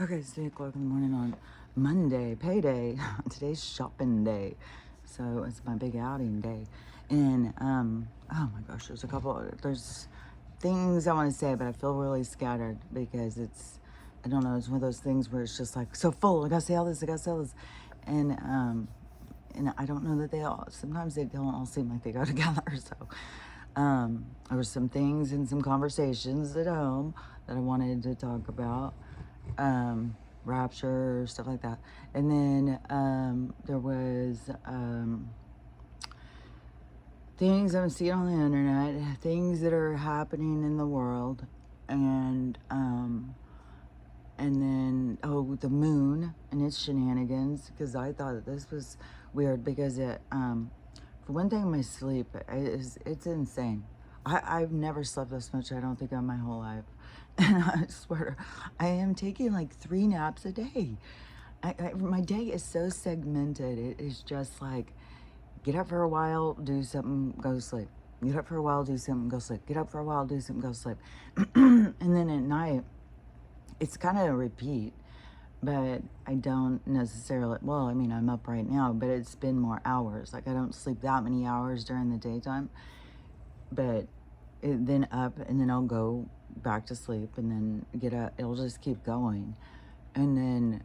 Okay, it's 8 o'clock in the morning on Monday, payday. Today's shopping day. So it's my big outing day. And, oh my gosh, there's things I want to say, but I feel really scattered because I don't know, it's one of those things where it's just like so full. I gotta say all this, I gotta say all this. And, and I don't know that sometimes they don't all seem like they go together. So, there were some things and some conversations at home that I wanted to talk about, rapture, stuff like that. And then there was things I'm seeing on the internet, things that are happening in the world, and then the moon and its shenanigans, because I thought that this was weird because for one thing, my sleep it's insane. I've never slept this much, I don't think, in my whole life. And I swear, I am taking like 3 naps a day. My day is so segmented. It is just like, get up for a while, do something, go to sleep. Get up for a while, do something, go sleep. Get up for a while, do something, go sleep. And then at night, it's kind of a repeat, but I don't necessarily, well, I mean, I'm up right now, but it's been more hours. Like, I don't sleep that many hours during the daytime, but then up, and then I'll go back to sleep, and then get up. It'll just keep going. And then,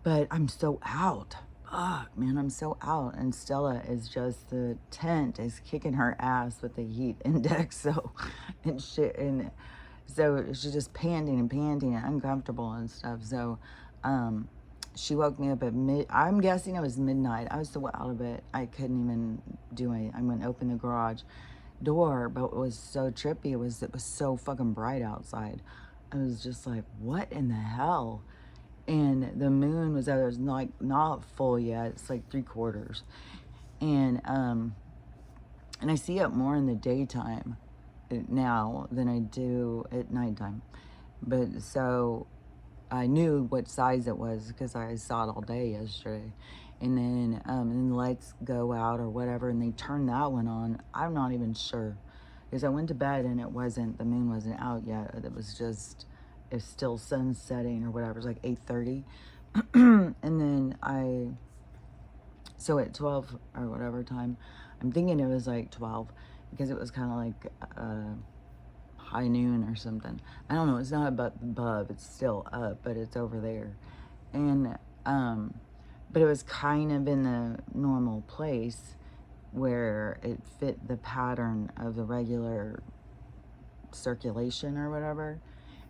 but I'm so out. Fuck, man, I'm so out. And Stella is just, the tent is kicking her ass with the heat index. So, and shit. And so she's just panting and panting and uncomfortable and stuff. So, she woke me up at I'm guessing it was midnight. I was so out of it, I couldn't even do anything. I went to open the garage door, but it was so trippy. It was so fucking bright outside. I was just like, what in the hell? And the moon was out there. It's not full yet. It's like 3/4. And I see it more in the daytime now than I do at nighttime. But so I knew what size it was because I saw it all day yesterday. And then the lights go out or whatever, and they turn that one on. I'm not even sure, because I went to bed and the moon wasn't out yet. It's still sun setting or whatever. It's like 8:30. And then so at 12 or whatever time, I'm thinking it was like 12, because it was kind of like high noon or something. I don't know. It's not above. It's still up, but it's over there. And but it was kind of in the normal place where it fit the pattern of the regular circulation or whatever.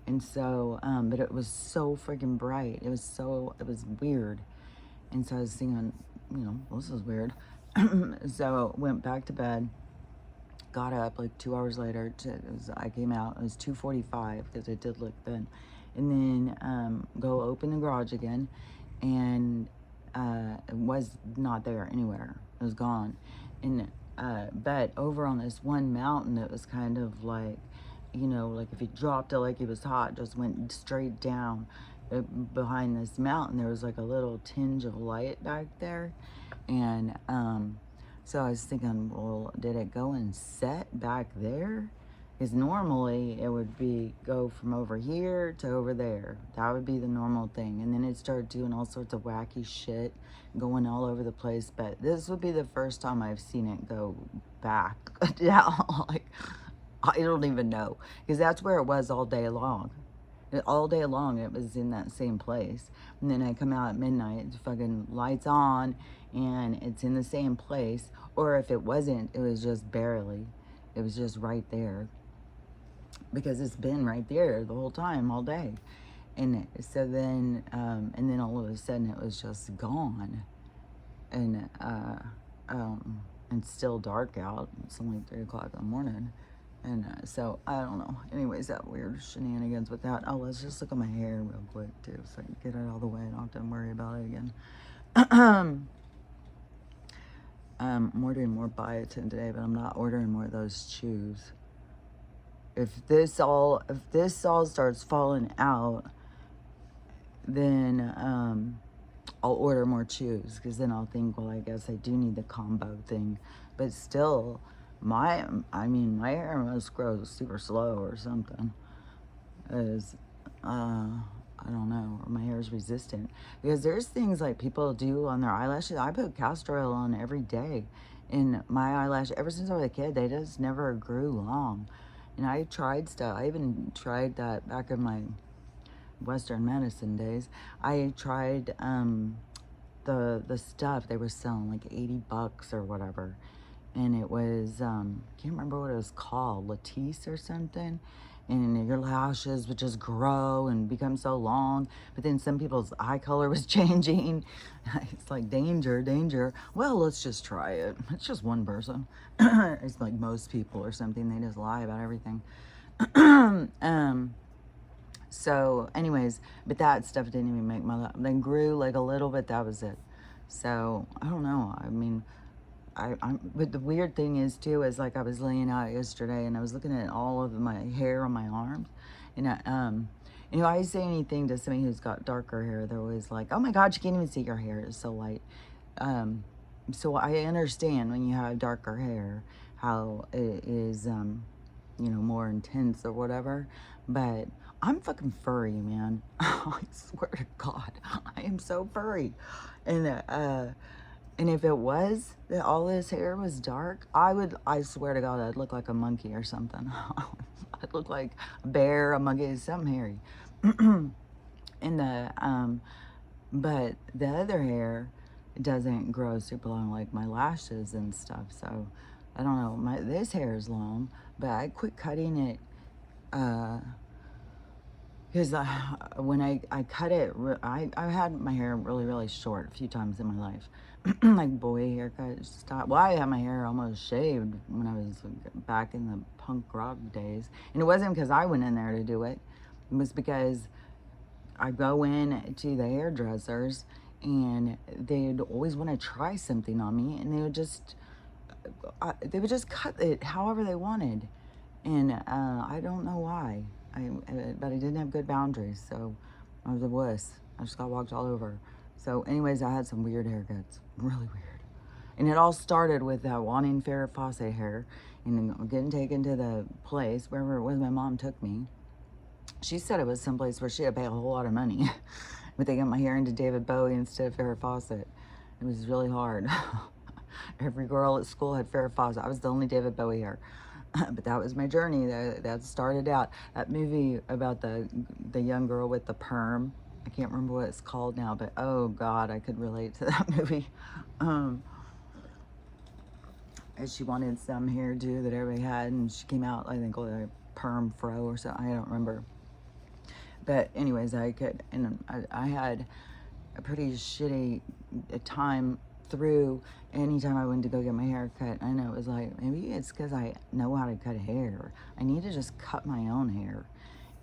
And so, but it was so freaking bright. It was weird. And so I was thinking, well, this is weird. So went back to bed, got up like 2 hours later. I came out, it was 2:45, because it did look then. And then go open the garage again, and it was not there anywhere. It was gone. And but over on this one mountain, it was kind of like, like if you dropped it like it was hot, just went straight down. Behind this mountain, there was like a little tinge of light back there. And so I was thinking, well, did it go and set back there? Because normally it would go from over here to over there. That would be the normal thing. And then it started doing all sorts of wacky shit, going all over the place. But this would be the first time I've seen it go back down. Like, I don't even know. Because that's where it was all day long. All day long it was in that same place. And then I come out at midnight, it's fucking lights on, and it's in the same place. Or if it wasn't, it was just barely. It was just right there, because it's been right there the whole time, all day. And so then, and then all of a sudden it was just gone. And it's still dark out. It's only 3 o'clock in the morning. And so I don't know. Anyways, that weird shenanigans with that. Oh, let's just look at my hair real quick too, so I can get it out of the way and I don't have to worry about it again. I'm ordering more biotin today, but I'm not ordering more of those chews. If this all starts falling out, then I'll order more chews, because then I'll think, well, I guess I do need the combo thing. But still, my hair must grow super slow or something. I don't know, or my hair is resistant. Because there's things like people do on their eyelashes. I put castor oil on every day. And my eyelash, ever since I was a kid, they just never grew long. And I tried stuff. I even tried that back in my Western medicine days. I tried the stuff they were selling, like $80 or whatever. And it was, can't remember what it was called, Latisse or something. And your lashes would just grow and become so long. But then some people's eye color was changing. It's like danger, danger. Well, let's just try it. It's just one person. It's like most people or something. They just lie about everything. So anyways, but that stuff didn't even make my, then grew like a little bit. That was it. So I don't know. I mean, but the weird thing is too, is like I was laying out yesterday and I was looking at all of my hair on my arms, and you know, I say anything to somebody who's got darker hair, they're always like, "Oh my God, you can't even see your hair; it's so light." So I understand when you have darker hair how it is, you know, more intense or whatever, but I'm fucking furry, man. I swear to God, I am so furry, and. And if it was that all his hair was dark, I swear to God, I'd look like a monkey or something. I'd look like a bear, a monkey, something hairy. And but the other hair doesn't grow super long like my lashes and stuff. So I don't know. This hair is long, but I quit cutting it, because when I cut it, I had my hair really, really short a few times in my life. Like boy haircut style. Well, I had my hair almost shaved when I was back in the punk rock days. And it wasn't because I went in there to do it. It was because I go in to the hairdressers and they'd always want to try something on me, and they would just cut it however they wanted. And I don't know why. But I didn't have good boundaries, so I was a wuss. I just got walked all over. So, anyways, I had some weird haircuts, really weird. And it all started with wanting Farrah Fawcett hair, and then getting taken to the place wherever it was my mom took me. She said it was someplace where she had to pay a whole lot of money, but they got my hair into David Bowie instead of Farrah Fawcett. It was really hard. Every girl at school had Farrah Fawcett. I was the only David Bowie hair. But that was my journey. That started out. That movie about the young girl with the perm. I can't remember what it's called now, but oh God, I could relate to that movie. And she wanted some hairdo that everybody had, and she came out, I think, with a perm fro or something. I don't remember. But anyways, I had a pretty shitty time through anytime I went to go get my hair cut. I know it was like, maybe it's because I know how to cut hair. I need to just cut my own hair.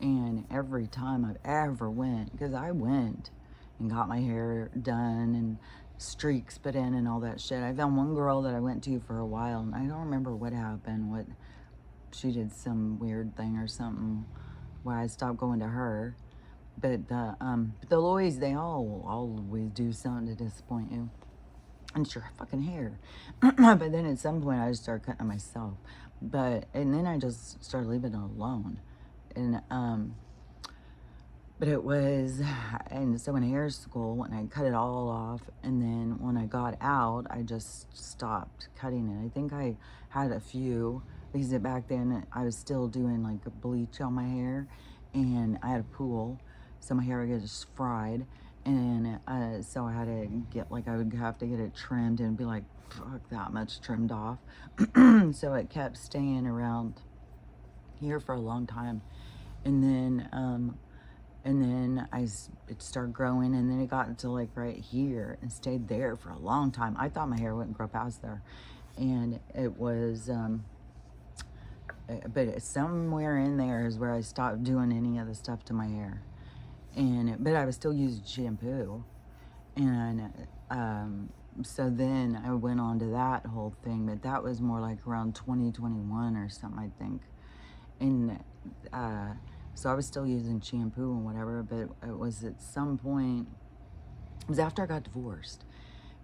And every time I've ever went, because I went and got my hair done and streaks put in and all that shit. I found one girl that I went to for a while, and I don't remember what happened. What she did, some weird thing or something, why I stopped going to her. But the Loys, they all always do something to disappoint you. And it's your fucking hair. But then at some point I just started cutting it myself. And then I just started leaving it alone. And but it was, and so in hair school, when I cut it all off, and then when I got out, I just stopped cutting it. I think I had a few, because back then I was still doing like a bleach on my hair, and I had a pool, so my hair would get just fried. And so I had to get, like, I would have to get it trimmed and be like, fuck, that much trimmed off. So it kept staying around here for a long time. And then it started growing, and then it got to like right here and stayed there for a long time. I thought my hair wouldn't grow past there. And it was, but somewhere in there is where I stopped doing any of the stuff to my hair. But I was still using shampoo. And so then I went on to that whole thing, but that was more like around 2021 or something, I think. And so I was still using shampoo and whatever, but it was at some point, it was after I got divorced,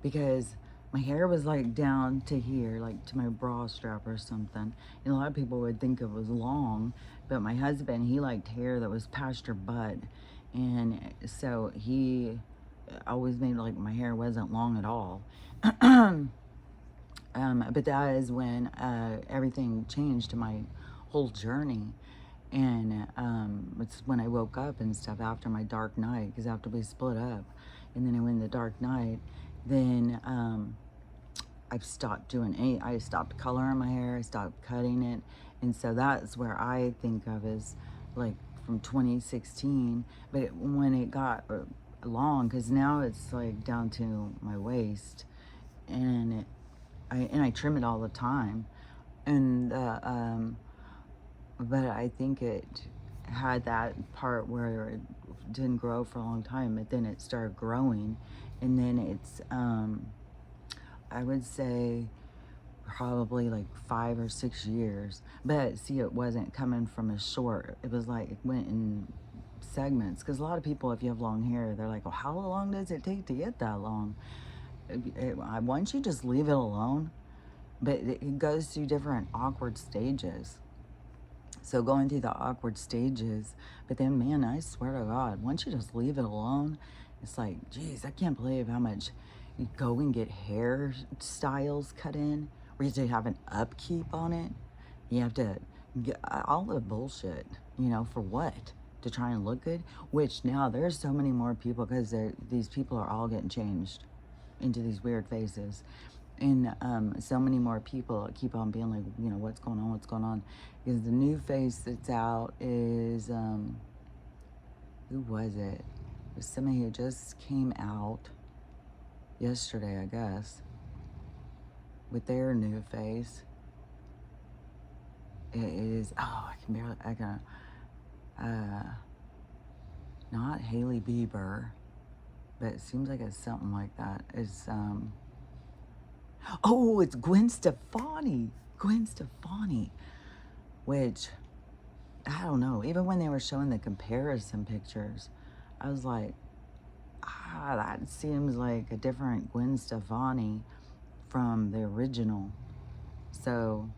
because my hair was like down to here, like to my bra strap or something. And a lot of people would think it was long, but my husband, he liked hair that was past your butt. And so he always made like my hair wasn't long at all. But that is when everything changed to my whole journey. And it's when I woke up and stuff after my dark night, because after we split up, and then I went in the dark night, then I stopped I stopped coloring my hair, I stopped cutting it. And so that's where I think of as like from 2016. But when it got long, because now it's like down to my waist, and I trim it all the time. And but I think it had that part where it didn't grow for a long time, but then it started growing. And then it's I would say probably like 5 or 6 years. But see, it wasn't coming from a short, it was like it went in segments. Because a lot of people, if you have long hair, they're like, well, how long does it take to get that long? Once you just leave it alone, but it goes through different awkward stages. So going through the awkward stages, but then, man, I swear to God, once you just leave it alone, it's like, geez, I can't believe how much you go and get hairstyles cut in, where you have to have an upkeep on it. You have to get all the bullshit, for what? To try and look good? Which now there's so many more people, because these people are all getting changed into these weird faces. And so many more people keep on being like, what's going on, what's going on? Because the new face that's out is, who was it? It was somebody who just came out yesterday, I guess, with their new face. It is, not Hailey Bieber, but it seems like it's something like that. It's, oh, it's Gwen Stefani. Gwen Stefani. Which, I don't know. Even when they were showing the comparison pictures, I was like, that seems like a different Gwen Stefani from the original. So,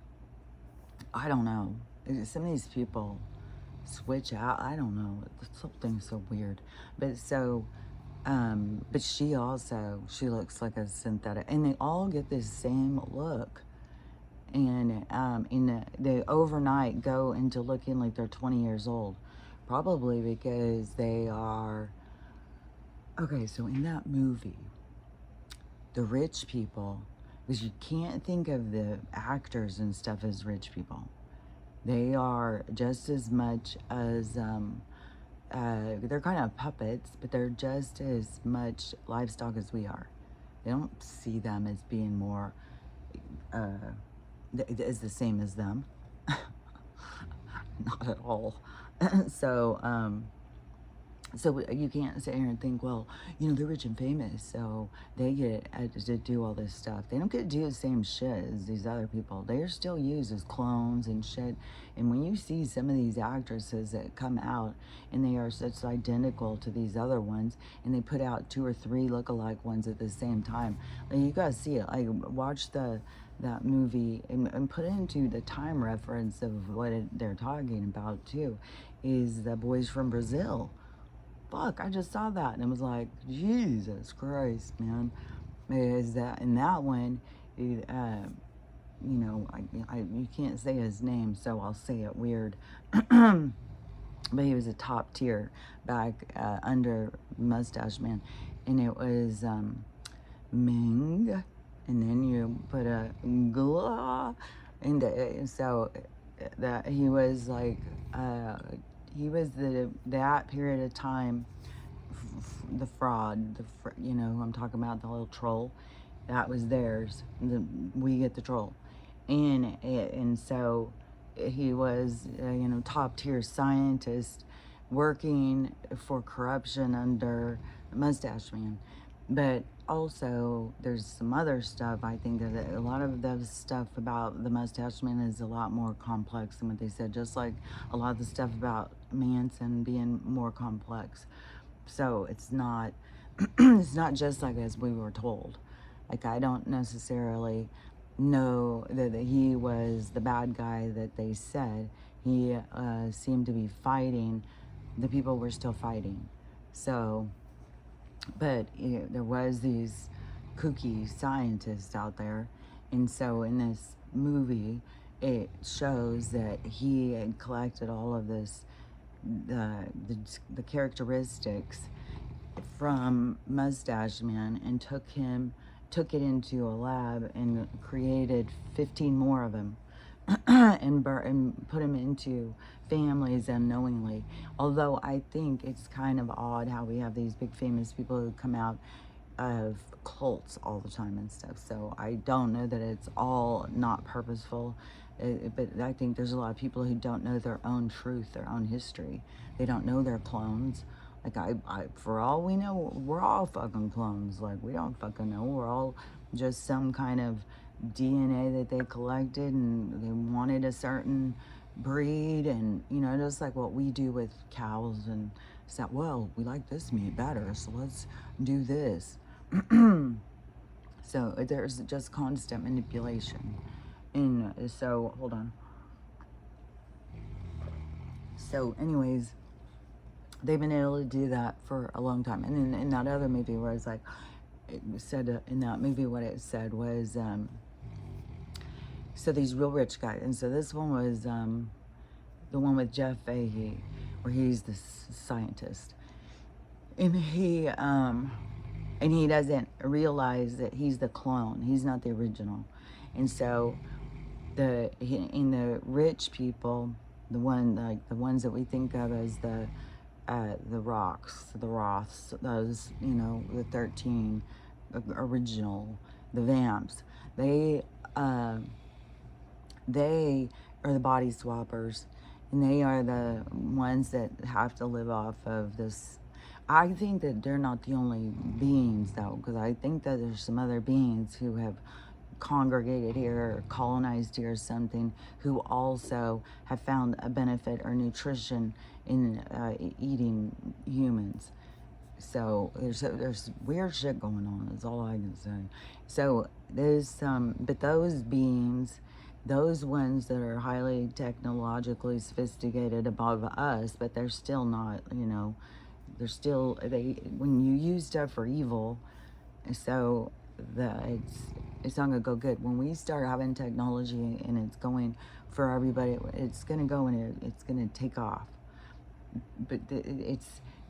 I don't know. Some of these people switch out. I don't know. Something's so weird. But so... but she looks like a synthetic, and they all get this same look. And they overnight go into looking like they're 20 years old, probably because they are. Okay, so in that movie, the rich people, because you can't think of the actors and stuff as rich people. They are just as much as they're kind of puppets, but they're just as much livestock as we are. They don't see them as being more as the same as them. Not at all. So so you can't sit here and think, well, they're rich and famous, so they get to do all this stuff. They don't get to do the same shit as these other people. They're still used as clones and shit. And when you see some of these actresses that come out and they are such identical to these other ones, and they put out 2 or 3 lookalike ones at the same time, like, you gotta see it. Like, watch that movie and put it into the time reference of what they're talking about too, is the Boys from Brazil. Fuck, I just saw that and it was like, Jesus Christ, man. Is that in that one, you can't say his name, so I'll say it weird. But he was a top tier back under Mustache Man, and it was Ming, and then you put a gla, and so that he was like. He was that period of time, the fraud, I'm talking about, the little troll, that was theirs. We get the troll, and so he was, top tier scientist working for corruption under Mustache Man. But also, there's some other stuff. I think that a lot of the stuff about the Mustache Man is a lot more complex than what they said, just like a lot of the stuff about Manson being more complex. So it's not it's not just like as we were told. Like, I don't necessarily know that he was the bad guy that they said. He seemed to be fighting. The people were still fighting. So, but there was these kooky scientists out there. And so in this movie, it shows that he had collected all of this, the characteristics from Mustache Man, and took it into a lab and created 15 more of them, and put them into families unknowingly. Although I think it's kind of odd how we have these big famous people who come out of cults all the time and stuff. So I don't know that it's all not purposeful. But I think there's a lot of people who don't know their own truth, their own history. They don't know they're clones. Like, for all we know, we're all fucking clones. Like, we don't fucking know. We're all just some kind of DNA that they collected, and they wanted a certain breed, and just like what we do with cows and stuff. Well, we like this meat better, so let's do this. So there's just constant manipulation. And so, hold on. So anyways, they've been able to do that for a long time. And then in that other movie where it's like, it said in that movie, what it said was, so these real rich guys. And so this one was the one with Jeff Fahey, where he's the scientist. And he doesn't realize that he's the clone. He's not the original. And so in the rich people, the ones that we think of as the Rocks, the Roths, those, the 13 original, the Vamps, they are the body swappers, and they are the ones that have to live off of this. I think that they're not the only beings, though, because I think that there's some other beings who have congregated here or colonized here or something, who also have found a benefit or nutrition in eating humans. So there's weird shit going on, is all I can say. So there's but those beings, those ones that are highly technologically sophisticated above us, but they're still not, they're still, when you use stuff for evil, so it's not gonna go good. When we start having technology and it's going for everybody, it's gonna go and it's gonna take off. But it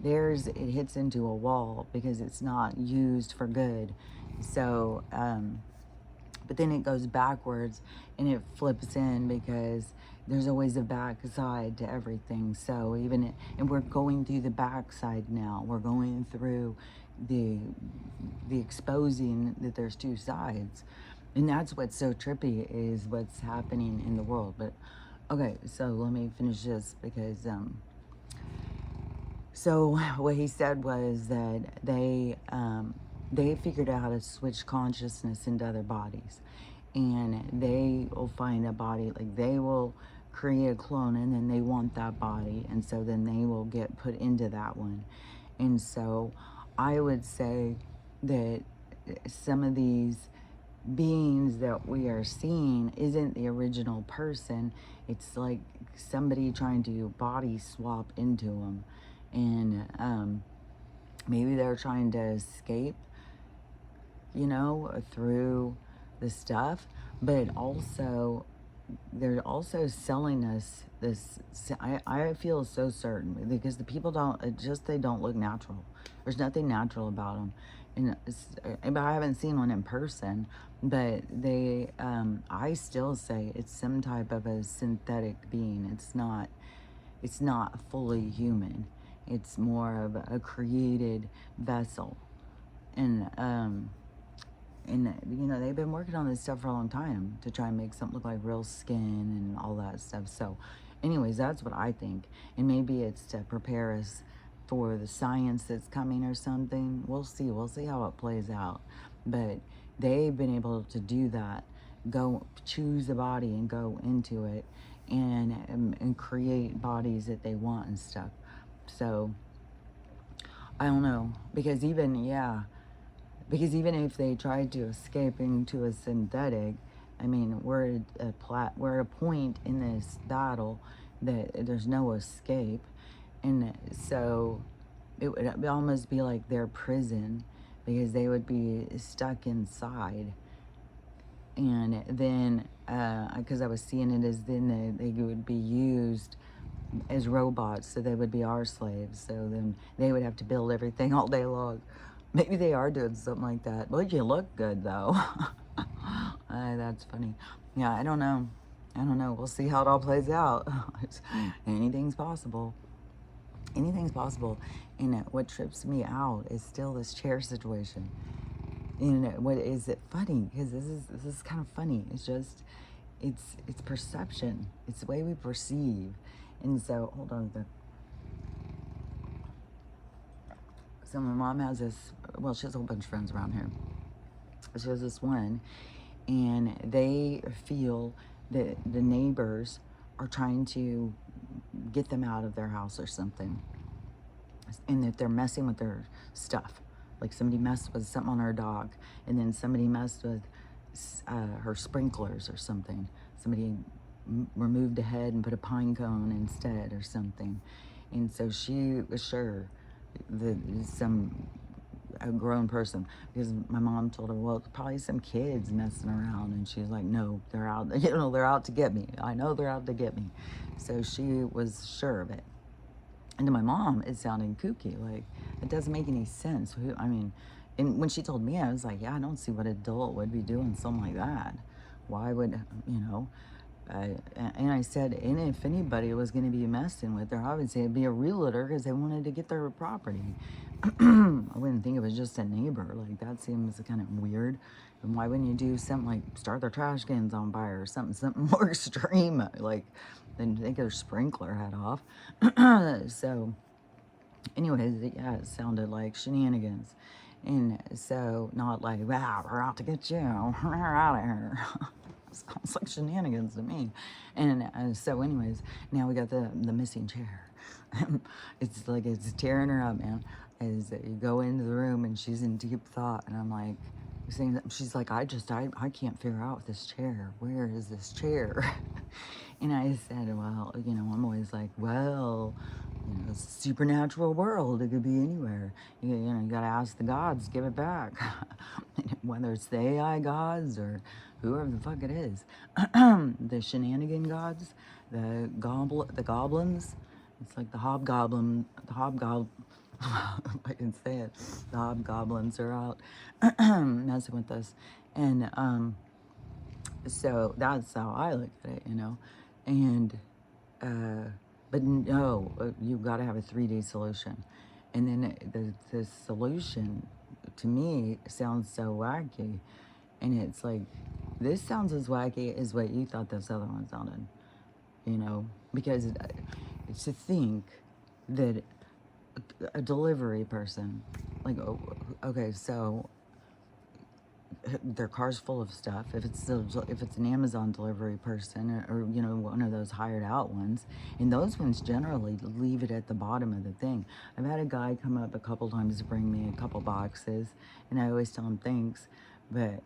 hits into a wall because it's not used for good. So, but then it goes backwards and it flips in, because there's always a backside to everything. So and we're going through the backside now. We're going through the exposing that there's two sides. And that's what's so trippy, is what's happening in the world. But okay, so let me finish this, because so what he said was that they figured out how to switch consciousness into other bodies, and they will find a body, like they will create a clone, and then they want that body, and so then they will get put into that one. And so I would say that some of these beings that we are seeing isn't the original person. It's like somebody trying to body swap into them, and maybe they're trying to escape, through the stuff. But also, they're also selling us this. I feel so certain, because the people they don't look natural. There's nothing natural about them. And I haven't seen one in person, but I still say it's some type of a synthetic being. It's not fully human. It's more of a created vessel. And they've been working on this stuff for a long time to try and make something look like real skin and all that stuff. So anyways, that's what I think. And maybe it's to prepare us for the science that's coming or something. We'll see how it plays out. But they've been able to do that, go choose a body and go into it, and create bodies that they want and stuff. So I don't know, because even Because even if they tried to escape into a synthetic, I mean, we're at a point in this battle that there's no escape, and so it would almost be like their prison, because they would be stuck inside. And then, because I was seeing it as then they would be used as robots, so they would be our slaves. So then they would have to build everything all day long. Maybe they are doing something like that. Well, you look good though. That's funny. Yeah, I don't know. I don't know. We'll see how it all plays out. Anything's possible. Anything's possible. And what trips me out is still this chair situation. And what is it funny? Because this is kind of funny. It's just, it's perception. It's the way we perceive. And so, hold on. So my mom has this, well, she has a whole bunch of friends around here. She has this one, and they feel that the neighbors are trying to get them out of their house or something, and that they're messing with their stuff. Like somebody messed with something on her dog, and then somebody messed with her sprinklers or something. Somebody removed a head and put a pine cone instead or something. And so she was sure that a grown person, because my mom told her, well, it's probably some kids messing around, and she's like, no, they're out, they're out to get me. I know they're out to get me. So she was sure of it. And to my mom, it sounded kooky. Like, it doesn't make any sense. I mean, and when she told me, I was like, yeah, I don't see what adult would be doing something like that. Why would, you know? And I said, and if anybody was going to be messing with her, I would say it'd be a realtor, because they wanted to get their property. I wouldn't think it was just a neighbor. Like, that seems kind of weird. And why wouldn't you do something like start their trash cans on fire or something more extreme, like than take their sprinkler head off? So, anyways, yeah, it sounded like shenanigans. And so, not like, wow, we're out to get you, we're out of here. Sounds like shenanigans to me. And so, anyways, now we got the missing chair. It's like it's tearing her up, man. As you go into the room and she's in deep thought, and I'm like, she's like, I can't figure out this chair. Where is this chair? And I said, well, I'm always like, well, it's a supernatural world. It could be anywhere. You got to ask the gods, give it back. Whether it's the AI gods or whoever the fuck it is. The shenanigan gods, the goblins. It's like the hobgoblin, I can say it. The hobgoblins are out messing with us. And so that's how I look at it, And but no, you got to have a 3D solution. And then the solution, to me, sounds so wacky. And it's like, this sounds as wacky as what you thought this other one sounded. Because it's to think that a delivery person, like, okay, so their car's full of stuff. If it's an Amazon delivery person, or one of those hired out ones, and those ones generally leave it at the bottom of the thing. I've had a guy come up a couple times to bring me a couple boxes, and I always tell him thanks, but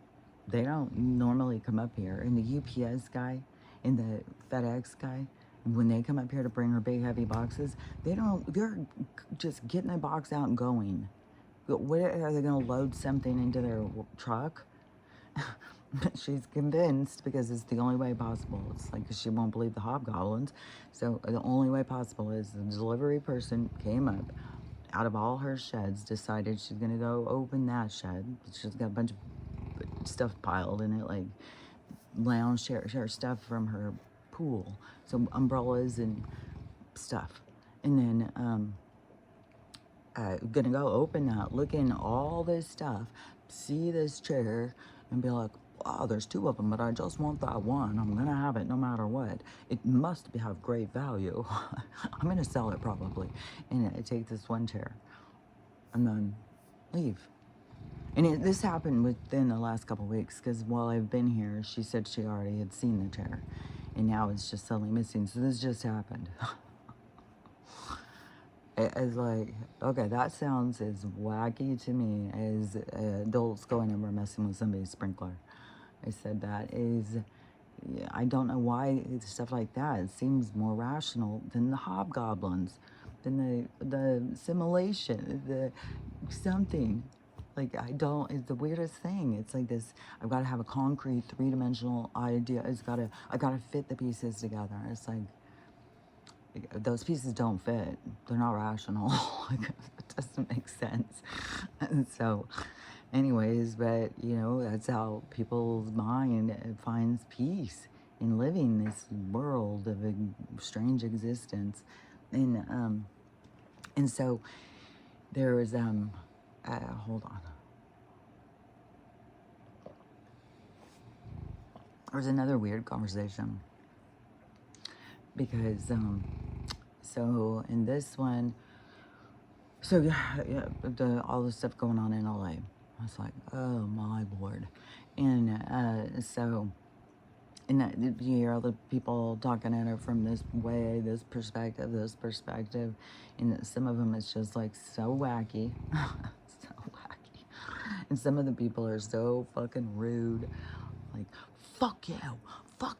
they don't normally come up here. And the UPS guy and the FedEx guy, when they come up here to bring her big heavy boxes, they're just getting the box out and going. What are they going to load something into their truck? She's convinced, because it's the only way possible. It's like she won't believe the hobgoblins. So the only way possible is the delivery person came up out of all her sheds, decided she's going to go open that shed. She's got a bunch of stuff piled in it, like lounge chair stuff from her pool. So umbrellas and stuff. And then gonna go open that, look in all this stuff, see this chair, and be like, wow, there's two of them, but I just want that one. I'm gonna have it no matter what. It must have great value. I'm gonna sell it probably. And I take this one chair and then leave. And this happened within the last couple weeks, because while I've been here, she said she already had seen the chair, and now it's just suddenly missing. So this just happened. It's like, okay, that sounds as wacky to me as adults going over messing with somebody's sprinkler. I said that is, yeah, I don't know why it's stuff like that. It seems more rational than the hobgoblins, than the simulation, the something. Like I don't. It's the weirdest thing. It's like this. I've got to have a concrete, three-dimensional idea. I gotta fit the pieces together. It's like those pieces don't fit. They're not rational. Like, it doesn't make sense. And so, anyways, but that's how people's mind finds peace in living this world of a strange existence. And so there was hold on. There was another weird conversation because so in this one, so yeah, all the stuff going on in LA. I was like, oh my lord. And so, and you hear all the people talking at it from this way, this perspective, and some of them it's just like so wacky, so wacky, and some of the people are so fucking rude, like fuck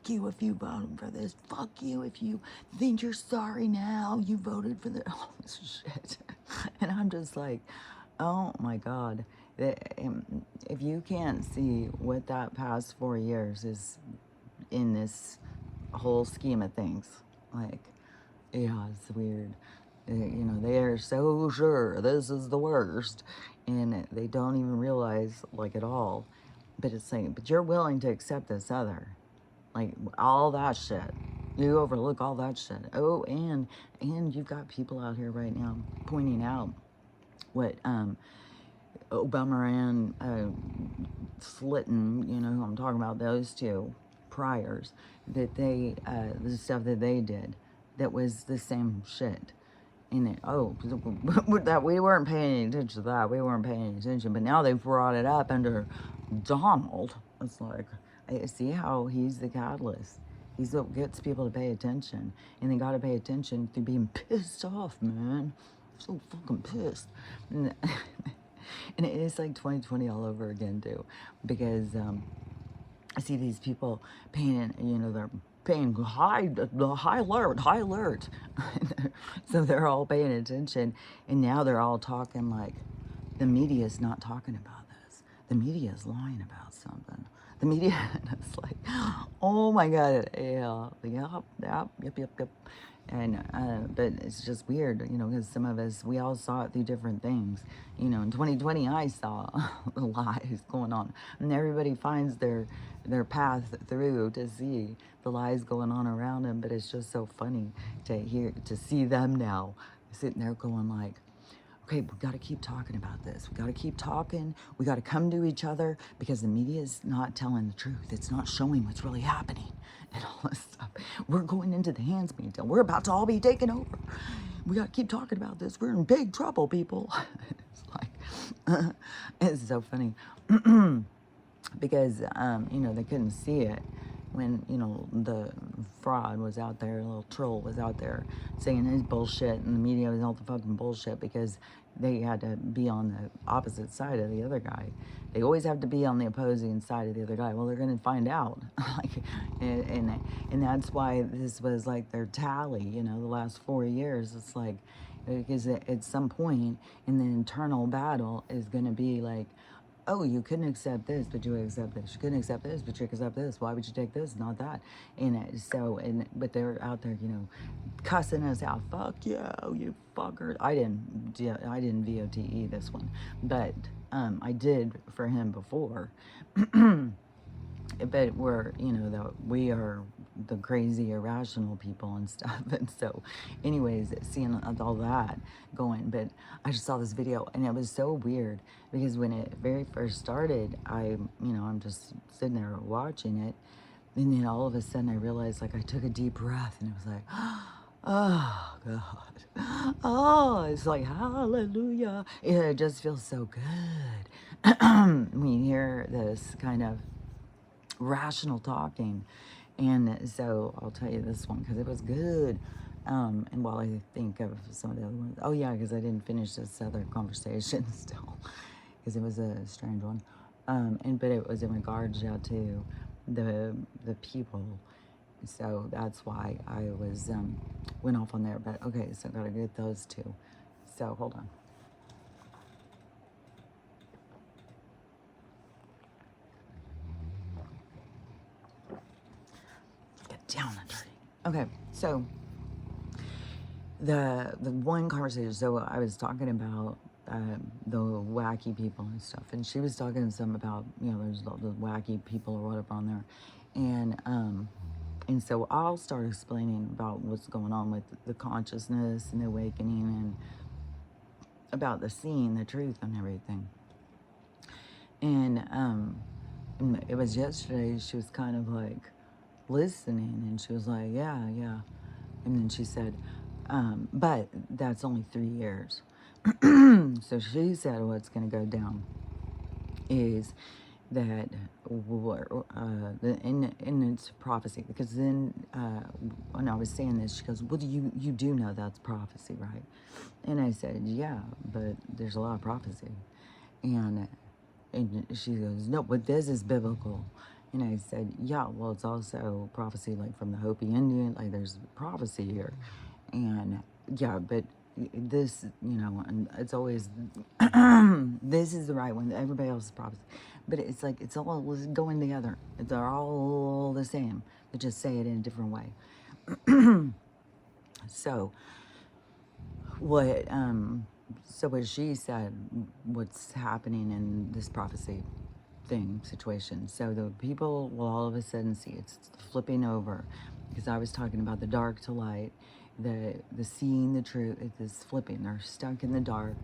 you if you voted for this, fuck you if you think you're sorry now you voted for all this shit, and I'm just like, oh my god. If you can't see what that past 4 years is in this whole scheme of things. Like, yeah, it's weird. They are so sure this is the worst, and they don't even realize, like, at all. But it's like, but you're willing to accept this other, like, all that shit. You overlook all that shit. Oh, and you've got people out here right now pointing out what Obama and Slitten, who I'm talking about, those two priors, that the stuff that they did, that was the same shit. And that we weren't paying attention to that. We weren't paying attention. But now they've brought it up under Donald. It's like, I see how he's the catalyst. He's what gets people to pay attention. And they got to pay attention through being pissed off, man. I'm so fucking pissed. And, and it's like 2020 all over again, too. Because I see these people paying, they're paying high alert. So they're all paying attention. And now they're all talking like the media is not talking about this. The media is lying about something. The media is like, oh my God, yeah, yep. And, but it's just weird, because some of us, we all saw it through different things. In 2020, I saw the lies going on. And everybody finds their path through to see the lies going on around them. But it's just so funny to see them now sitting there going like, okay, we got to keep talking about this. We got to keep talking. We got to come to each other because the media is not telling the truth. It's not showing what's really happening and all this stuff. We're going into the hands being done. We're about to all be taken over. We got to keep talking about this. We're in big trouble, people. It's like, it's so funny because, they couldn't see it when, the fraud was out there, the little troll was out there saying his bullshit, and the media was all the fucking bullshit because they had to be on the opposite side of the other guy. They always have to be on the opposing side of the other guy. Well, they're going to find out. and that's why this was like their tally, the last 4 years. It's like, because at some point in the internal battle is going to be like, oh, you couldn't accept this, but you accept this. You couldn't accept this, but you accept this. Why would you take this, not that? But they're out there, cussing us out. Fuck you, you fucker. I didn't VOTE this one, but I did for him before. But we are the crazy irrational people and stuff. And so anyways, seeing all that going, but I just saw this video and it was so weird because when it very first started, I'm just sitting there watching it, and then all of a sudden I realized, like, I took a deep breath and it was like, oh God, oh, it's like hallelujah. It just feels so good when you hear this kind of rational talking. And so I'll tell you this one because it was good. And while I think of some of the other ones, oh yeah, because I didn't finish this other conversation still, because it was a strange one. But it was in regards to the people, so that's why I was went off on there. But okay, so I gotta get those two. So hold on. Get down and dirty. Okay, so the one conversation. So I was talking about the wacky people and stuff, and she was talking some about there's the wacky people or whatever on there, and so I'll start explaining about what's going on with the consciousness and the awakening and about the seeing the truth and everything. And it was yesterday. She was kind of like listening, and she was like, "Yeah, yeah," and then she said, "But that's only 3 years." So she said, "What's going to go down is that in its prophecy." Because then when I was saying this, she goes, "Well, you do know that's prophecy, right?" And I said, "Yeah, but there's a lot of prophecy," and and she goes, "No, but this is biblical." And I said, "Yeah, well, it's also prophecy, like from the Hopi Indian, like there's prophecy here." And yeah, but this, and it's always, this is the right one. Everybody else is prophecy. But it's like, it's all going together. They're all the same. They just say it in a different way. So, what, so what she said, what's happening in this prophecy thing situation. So the people will all of a sudden see it's flipping over, because I was talking about the dark to light, the seeing the truth. It's flipping. They're stuck in the dark,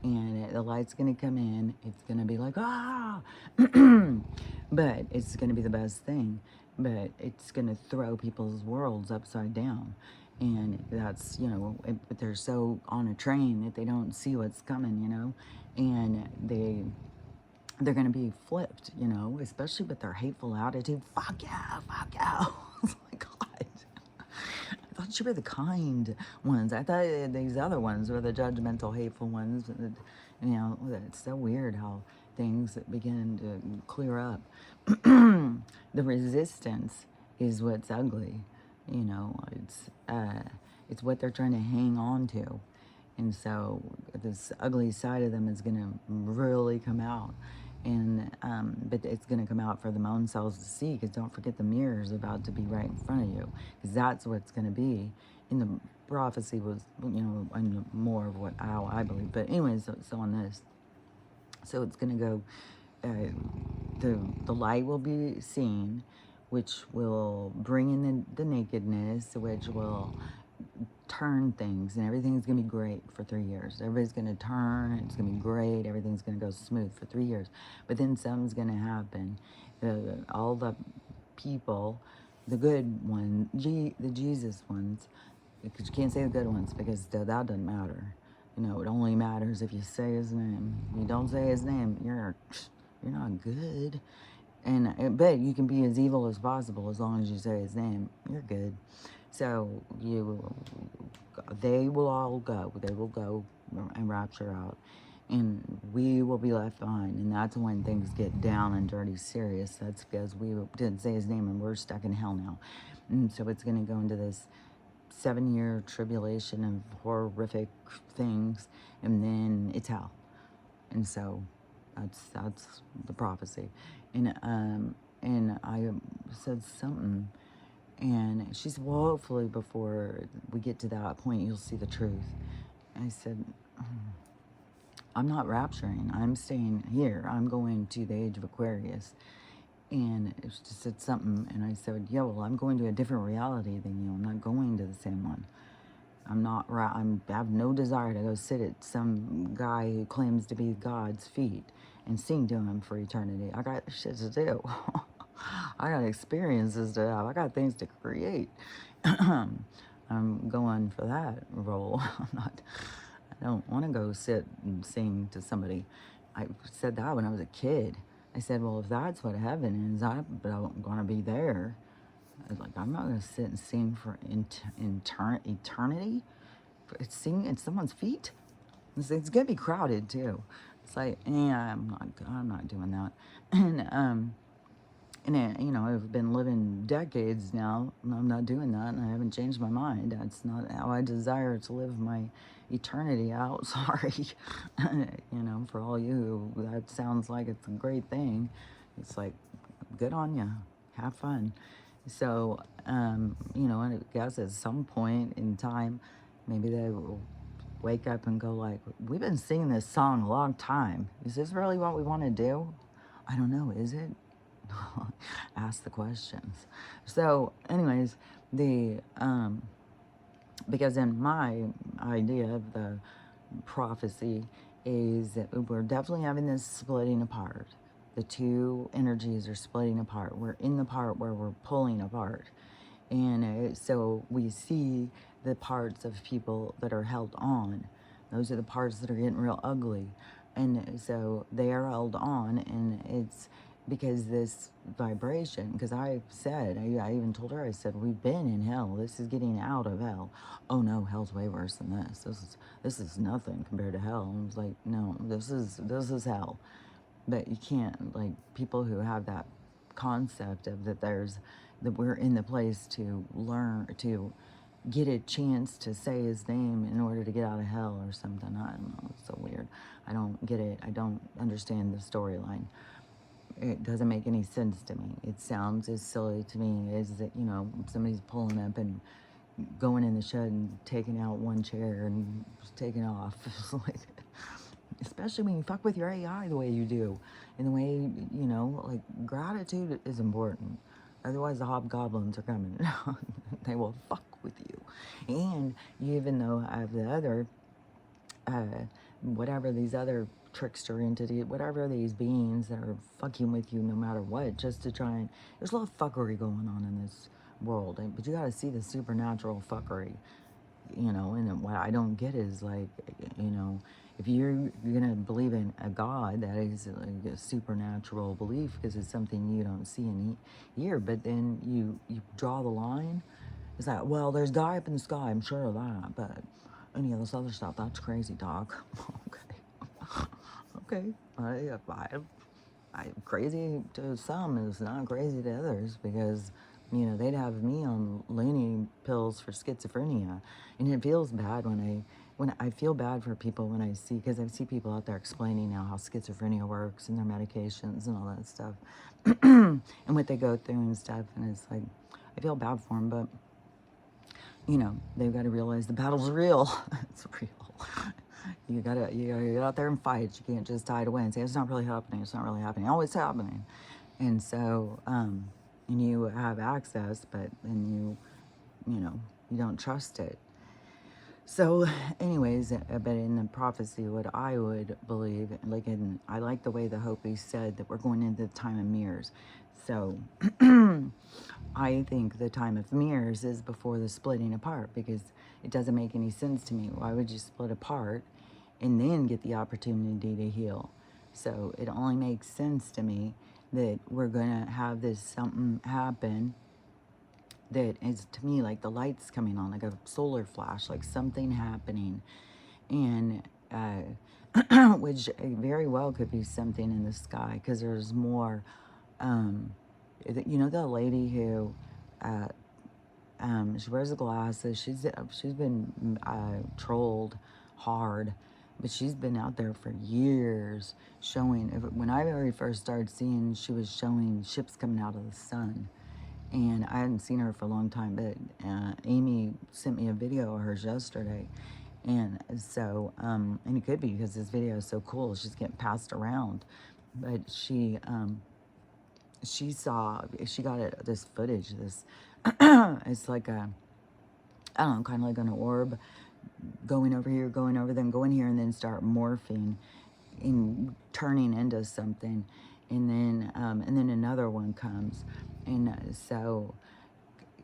and the light's gonna come in. It's gonna be like ah, but it's gonna be the best thing. But it's gonna throw people's worlds upside down. And that's, but they're so on a train that they don't see what's coming, and they're going to be flipped, especially with their hateful attitude. Fuck yeah, fuck yeah. Oh my God. I thought you were the kind ones. I thought these other ones were the judgmental, hateful ones. It's so weird how things begin to clear up. The resistance is what's ugly. It's what they're trying to hang on to. And so this ugly side of them is going to really come out. But it's going to come out for the own selves to see, because don't forget the mirror is about to be right in front of you, because that's what it's going to be. In the prophecy was, and more of how I believe. But anyways, so on this, so it's going to go, the light will be seen, which will bring in the nakedness, which will turn things, and everything's gonna be great for 3 years. Everybody's gonna turn, it's gonna be great, everything's gonna go smooth for 3 years. But then something's gonna happen. All the people, the good ones, the Jesus ones, because you can't say the good ones, because that doesn't matter. It only matters if you say his name. If you don't say his name, you're not good. But you can be as evil as possible as long as you say his name. You're good. So they will all go. They will go and rapture out, and we will be left behind. And that's when things get down and dirty, serious. That's because we didn't say his name, and we're stuck in hell now. And so it's going to go into this 7-year tribulation of horrific things, and then it's hell. And so that's the prophecy. And I said something, and she said, "Well, hopefully before we get to that point, you'll see the truth." And I said, "I'm not rapturing. I'm staying here. I'm going to the age of Aquarius." And she said something, and I said, "Yeah, well, I'm going to a different reality than you. I'm not going to the same one. I have no desire to go sit at some guy who claims to be God's feet and sing to him for eternity. I got shit to do. I got experiences to have. I got things to create. I'm going for that role. I don't want to go sit and sing to somebody." I said that when I was a kid. I said, "Well, if that's what heaven is, I'm going to be there." Like, I'm not gonna sit and sing for eternity. Sing at someone's feet. It's gonna be crowded too. It's like, yeah, I'm not doing that. And and I've been living decades now, and I'm not doing that, and I haven't changed my mind. That's not how I desire to live my eternity out. Sorry, for all you, that sounds like it's a great thing. It's like, good on you, have fun. So, I guess at some point in time, maybe they will wake up and go like, we've been singing this song a long time. Is this really what we want to do? I don't know, is it? Ask the questions. So, anyways, the because in my idea of the prophecy is that we're definitely having this splitting apart. The two energies are splitting apart. We're in the part where we're pulling apart. And so we see the parts of people that are held on. Those are the parts that are getting real ugly. And so they are held on, and it's because this vibration, because I said, I even told her, I said, we've been in hell. This is getting out of hell. Oh no, hell's way worse than this. This is nothing compared to hell. And I was like, no, this is hell. But you can't, like, people who have that concept of that we're in the place to learn, to get a chance to say his name in order to get out of hell or something. I don't know, it's so weird. I don't get it. I don't understand the storyline. It doesn't make any sense to me. It sounds as silly to me as that, somebody's pulling up and going in the shed and taking out one chair and just taking off. It's like, especially when you fuck with your AI the way you do, and the way, like, gratitude is important. Otherwise, the hobgoblins are coming. They will fuck with you. And you even though I have the other, whatever these other trickster entity, whatever these beings that are fucking with you no matter what, just to try and, there's a lot of fuckery going on in this world, but you got to see the supernatural fuckery, and what I don't get is, like, if you're gonna believe in a God, that is like a supernatural belief because it's something you don't see and hear, but then you draw the line. It's like, well, there's a guy up in the sky, I'm sure of that, but any of this other stuff, that's crazy, dog. Okay. Okay. Crazy to some is not crazy to others, because they'd have me on loony pills for schizophrenia, and it feels bad when I feel bad for people when I see, because I see people out there explaining now how schizophrenia works and their medications and all that stuff, and what they go through and stuff, and it's like, I feel bad for them, but they've got to realize the battle's real. It's real. You gotta get out there and fight. You can't just hide away and say, it's not really happening, it's not really happening. Oh, it's happening. And so, and you have access, but then you don't trust it. So, anyways, but in the prophecy, what I would believe, like, I like the way the Hopi said that we're going into the time of mirrors. So, I think the time of mirrors is before the splitting apart, because it doesn't make any sense to me. Why would you split apart and then get the opportunity to heal? So it only makes sense to me that we're going to have this something happen that is, to me, like the lights coming on, like a solar flash, like something happening. And which very well could be something in the sky, because there's more. The lady who, she wears the glasses. She's been trolled hard, but she's been out there for years showing. When I very first started seeing, she was showing ships coming out of the sun, and I hadn't seen her for a long time. But Amy sent me a video of hers yesterday, and so and it could be because this video is so cool. She's getting passed around, but she got this footage, it's like I don't know, kind of like an orb going over here, going over, then going here, and then start morphing and turning into something, and then another one comes. And so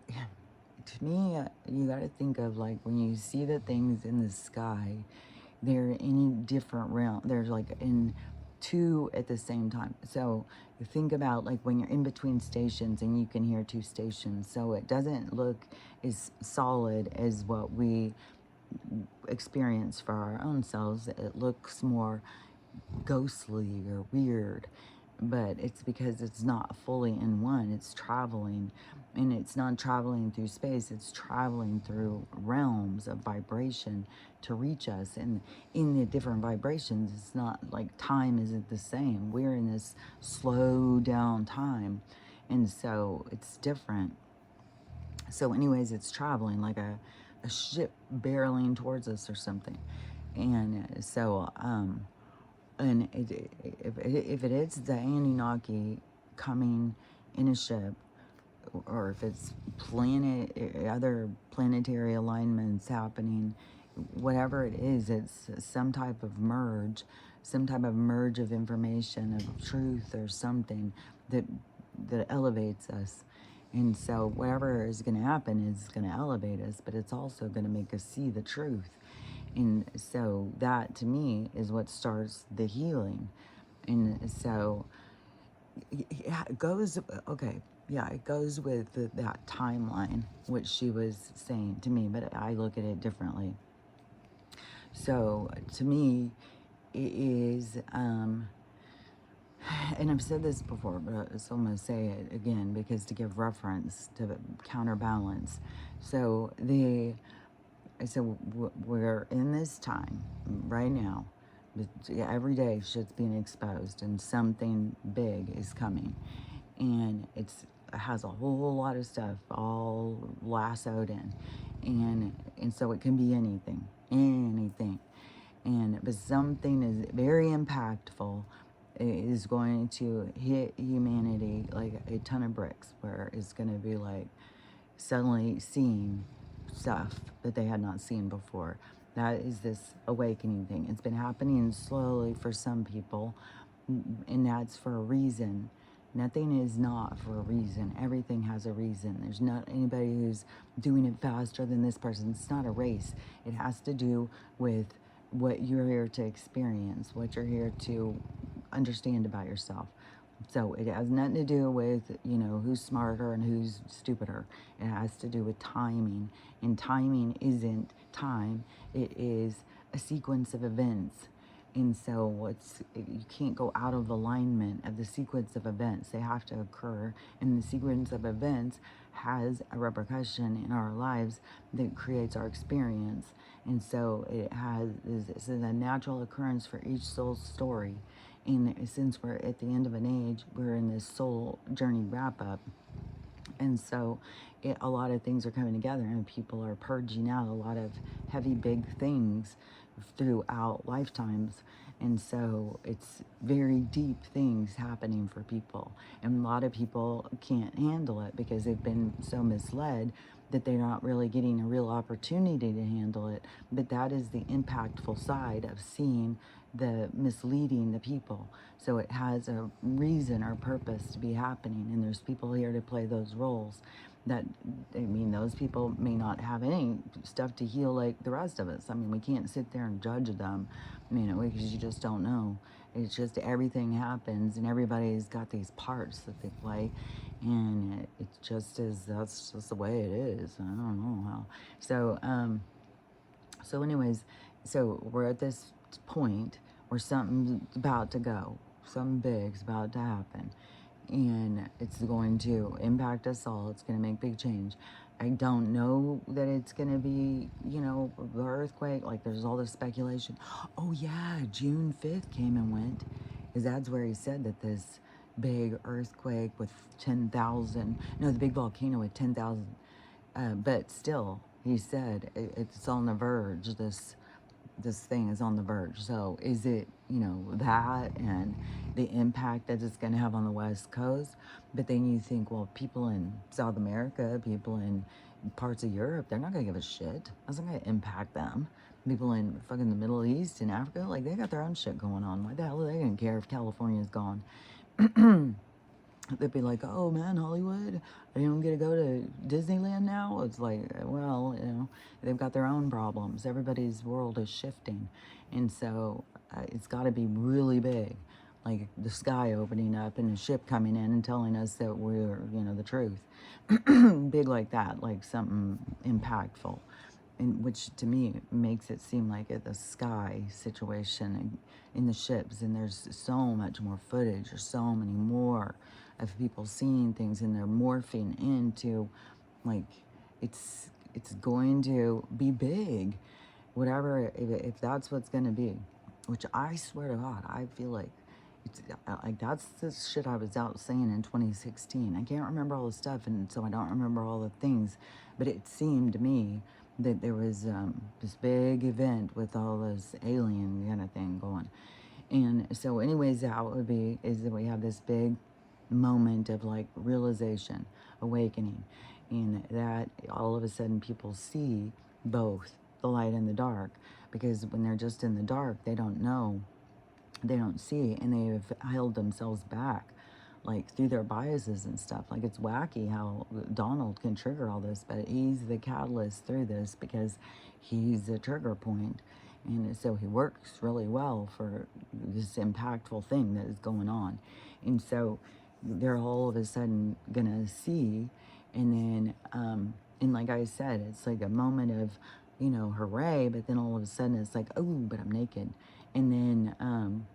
to me, you got to think of, like, when you see the things in the sky, they're in a different realm. There's like in two at the same time. So you think about like when you're in between stations and you can hear two stations. So it doesn't look as solid as what we experience for our own selves. It looks more ghostly or weird, but it's because it's not fully in one. It's traveling, and it's not traveling through space, it's traveling through realms of vibration to reach us. And in the different vibrations, it's not like time isn't the same. We're in this slow down time, and so it's different. So anyways, it's traveling like a ship barreling towards us or something. And so and if it is the Anunnaki coming in a ship, or if it's other planetary alignments happening, whatever it is, it's some type of merge of information, of truth or something that elevates us. And so whatever is going to happen is going to elevate us, but it's also going to make us see the truth. And so that to me is what starts the healing. And so yeah, it goes, okay, yeah, it goes with that timeline, which she was saying to me, but I look at it differently. So to me, it is, and I've said this before, but so I'm going to say it again because to give reference, to counterbalance. So we're in this time right now. Every day shit's being exposed and something big is coming. And it has a whole lot of stuff all lassoed in. And so it can be anything. But something is very impactful is going to hit humanity like a ton of bricks, where it's going to be like suddenly seeing stuff that they had not seen before. That is this awakening thing. It's been happening slowly for some people, and that's for a reason. Nothing is not for a reason. Everything has a reason. There's not anybody who's doing it faster than this person. It's not a race. It has to do with what you're here to experience, what you're here to understand about yourself. So it has nothing to do with, who's smarter and who's stupider. It has to do with timing. And timing isn't time. It is a sequence of events. And so you can't go out of alignment of the sequence of events. They have to occur. And the sequence of events has a repercussion in our lives that creates our experience. And so this is a natural occurrence for each soul's story. And since we're at the end of an age, we're in this soul journey wrap up. And so a lot of things are coming together, and people are purging out a lot of heavy, big things throughout lifetimes. And so it's very deep things happening for people. And a lot of people can't handle it because they've been so misled that they're not really getting a real opportunity to handle it. But that is the impactful side of seeing the misleading the people. So it has a reason or purpose to be happening, and there's people here to play those roles. Those people may not have any stuff to heal like the rest of us. We can't sit there and judge them, because you just don't know. It's just everything happens, and everybody's got these parts that they play, and that's just the way it is. I don't know how. So anyways, so we're at this point where something's about to go, something big's about to happen, and it's going to impact us all. It's going to make big change. I don't know that it's going to be, the earthquake. Like, there's all this speculation. Oh yeah, June 5th came and went, because that's where he said that this big earthquake with 10,000, no, the big volcano with 10,000, but still, he said it's on the verge. This thing is on the verge. So is it, that and the impact that it's going to have on the West Coast? But then you think, well, people in South America, people in parts of Europe, they're not going to give a shit. That's not going to impact them. People in fucking the Middle East and Africa, like, they got their own shit going on. Why the hell are they going to care if California's gone? They'd be like, oh man, Hollywood, I don't get to go to Disneyland now. It's like, well, they've got their own problems. Everybody's world is shifting. And so it's got to be really big like the sky opening up and a ship coming in and telling us that we're, the truth. Big like that, like something impactful. And which to me makes it seem like the sky situation in the ships, and there's so much more footage, or so many more of people seeing things, and they're morphing into, like, it's going to be big, whatever, if that's what's going to be, which I swear to God, I feel like it's like that's the shit I was out saying in 2016. I can't remember all the stuff, and so I don't remember all the things, but it seemed to me that there was this big event with all this alien kind of thing going. And so anyways, how it would be is that we have this big moment of like realization, awakening, and that all of a sudden people see both the light and the dark, because when they're just in the dark, they don't know, they don't see, and they have held themselves back, like through their biases and stuff. Like, it's wacky how Donald can trigger all this, but he's the catalyst through this because he's the trigger point. And so he works really well for this impactful thing that is going on. And so they're all of a sudden gonna see, and then and like I said, it's like a moment of, hooray, but then all of a sudden it's like, oh, but I'm naked. And then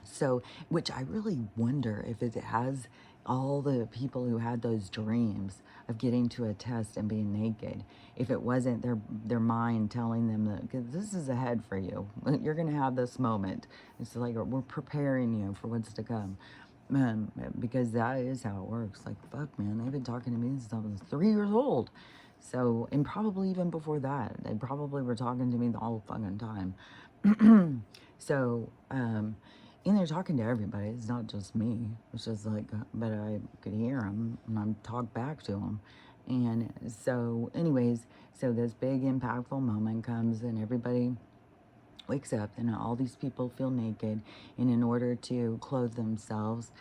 so, which I really wonder if it has all the people who had those dreams of getting to a test and being naked, if it wasn't their mind telling them that, because this is ahead for you, you're going to have this moment. It's like we're preparing you for what's to come. Because that is how it works. Like, fuck, man, they've been talking to me since I was 3 years old. So, and probably even before that, they probably were talking to me the whole fucking time. So, and they're talking to everybody. It's not just me. It's just like, but I could hear them, and I'm talk back to them. And so, anyways, so this big impactful moment comes, and everybody wakes up, and all these people feel naked, and in order to clothe themselves,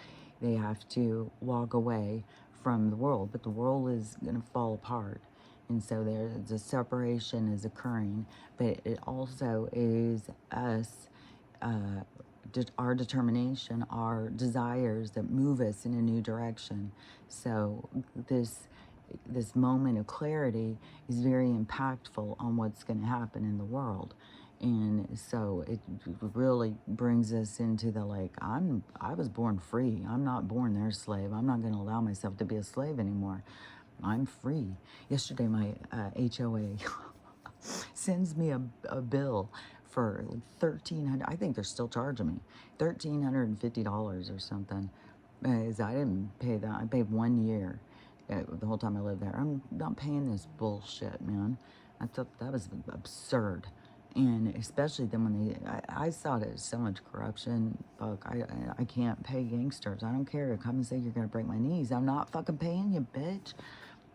they have to walk away from the world, but the world is going to fall apart. And so there's a separation is occurring, but it also is us, our determination, our desires that move us in a new direction. So this moment of clarity is very impactful on what's going to happen in the world. And so it really brings us into the, like, I was born free. I'm not born their slave. I'm not going to allow myself to be a slave anymore. I'm free. Yesterday, my HOA sends me a bill for like $1,300. I think they're still charging me $1,350 or something. Because I didn't pay that. I paid 1 year the whole time I lived there. I'm not paying this bullshit, man. I thought that was absurd. And especially then when I saw it as so much corruption. Fuck, I can't pay gangsters. I don't care. Come and say you're gonna break my knees. I'm not fucking paying you, bitch.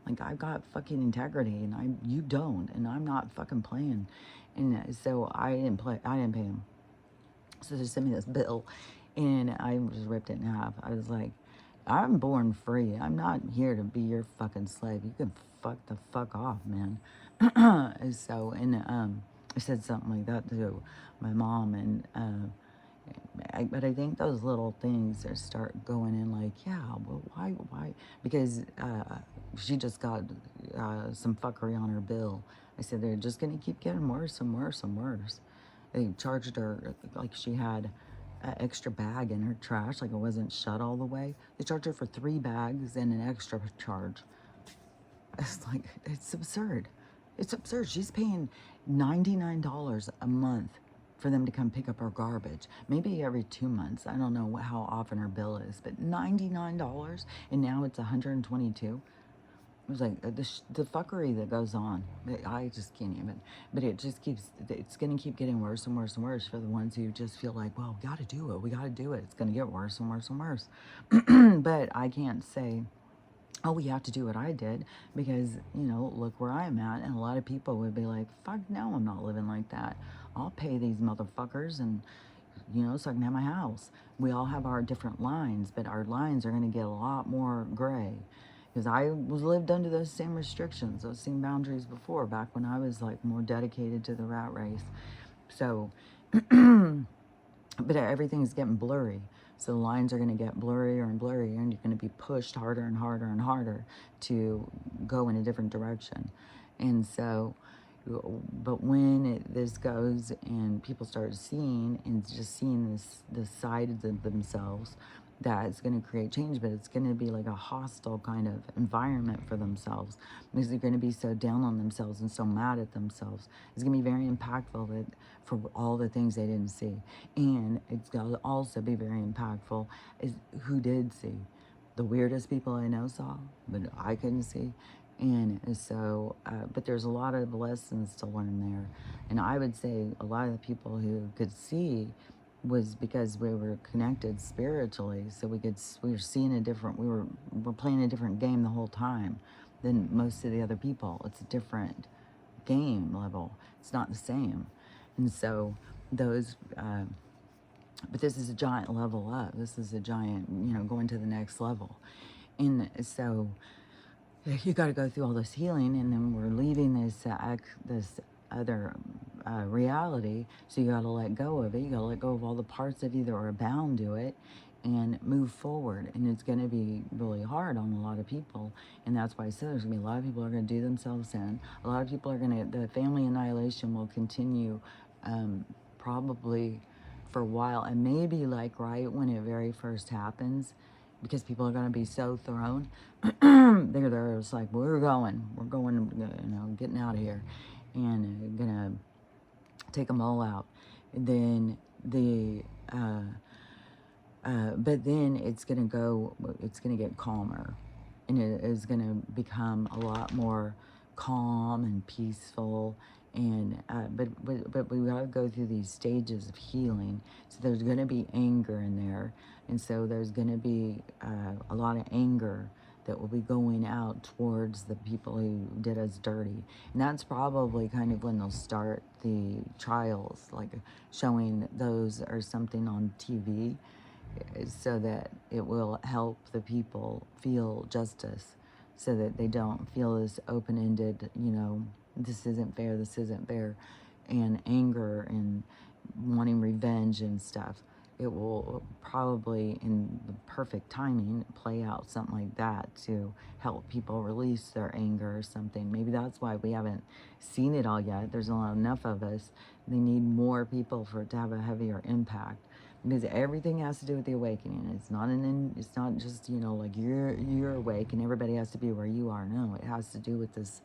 Like, I've got fucking integrity, and you don't, and I'm not fucking playing. And so I didn't pay him. So they sent me this bill, and I just ripped it in half. I was like, I'm born free. I'm not here to be your fucking slave. You can fuck the fuck off, man. So, and I said something like that to my mom, and but I think those little things that start going in, like, yeah, well, why? Because she just got some fuckery on her bill. I said, they're just going to keep getting worse and worse and worse. They charged her like she had an extra bag in her trash, like it wasn't shut all the way. They charged her for 3 bags and an extra charge. It's like, it's absurd. It's absurd. She's paying $99 a month for them to come pick up her garbage. Maybe every 2 months. I don't know how often her bill is, but $99, and now it's $122. It was like the fuckery that goes on. I just can't even. But it just keeps. It's gonna keep getting worse and worse and worse for the ones who just feel like, well, we got to do it. We got to do it. It's gonna get worse and worse and worse. But I can't say, oh, we have to do what I did, because, look where I'm at. And a lot of people would be like, fuck no, I'm not living like that. I'll pay these motherfuckers, and, so I can have my house. We all have our different lines, but our lines are going to get a lot more gray. Because I was lived under those same restrictions, those same boundaries before, back when I was like more dedicated to the rat race. So, but everything's getting blurry. So the lines are going to get blurrier and blurrier, and you're going to be pushed harder and harder and harder to go in a different direction. And so, but when this goes and people start seeing and just seeing this sides of themselves, that's going to create change, but it's going to be like a hostile kind of environment for themselves, because they're going to be so down on themselves and so mad at themselves. It's going to be very impactful that for all the things they didn't see. And it's going to also be very impactful is who did see. The weirdest people I know saw, but I couldn't see. And so, but there's a lot of lessons to learn there. And I would say a lot of the people who could see was because we were connected spiritually. So we were seeing a different, we're playing a different game the whole time than most of the other people. It's a different game level. It's not the same. And so those, but this is a giant level up. This is a giant, going to the next level. And so you got to go through all this healing, and then we're leaving this other reality. So you got to let go of it. You got to let go of all the parts of you that are bound to it, and move forward. And it's going to be really hard on a lot of people, and that's why I said there's going to be a lot of people are going to do themselves in. A lot of people are going to, the family annihilation will continue, probably for a while, and maybe like right when it very first happens, because people are going to be so thrown. they're just like, we're going, getting out of here, and gonna take them all out. And then but then it's gonna get calmer, and it is gonna become a lot more calm and peaceful. And but we gotta go through these stages of healing. So there's gonna be anger in there, and so there's gonna be a lot of anger that will be going out towards the people who did us dirty. And that's probably kind of when they'll start the trials, like showing those or something on TV, so that it will help the people feel justice, so that they don't feel this open-ended, this isn't fair, and anger and wanting revenge and stuff. It will probably, in the perfect timing, play out something like that to help people release their anger or something. Maybe that's why we haven't seen it all yet. There's not enough of us. They need more people for it to have a heavier impact, because everything has to do with the awakening. It's not just like you're awake and everybody has to be where you are. No, it has to do with this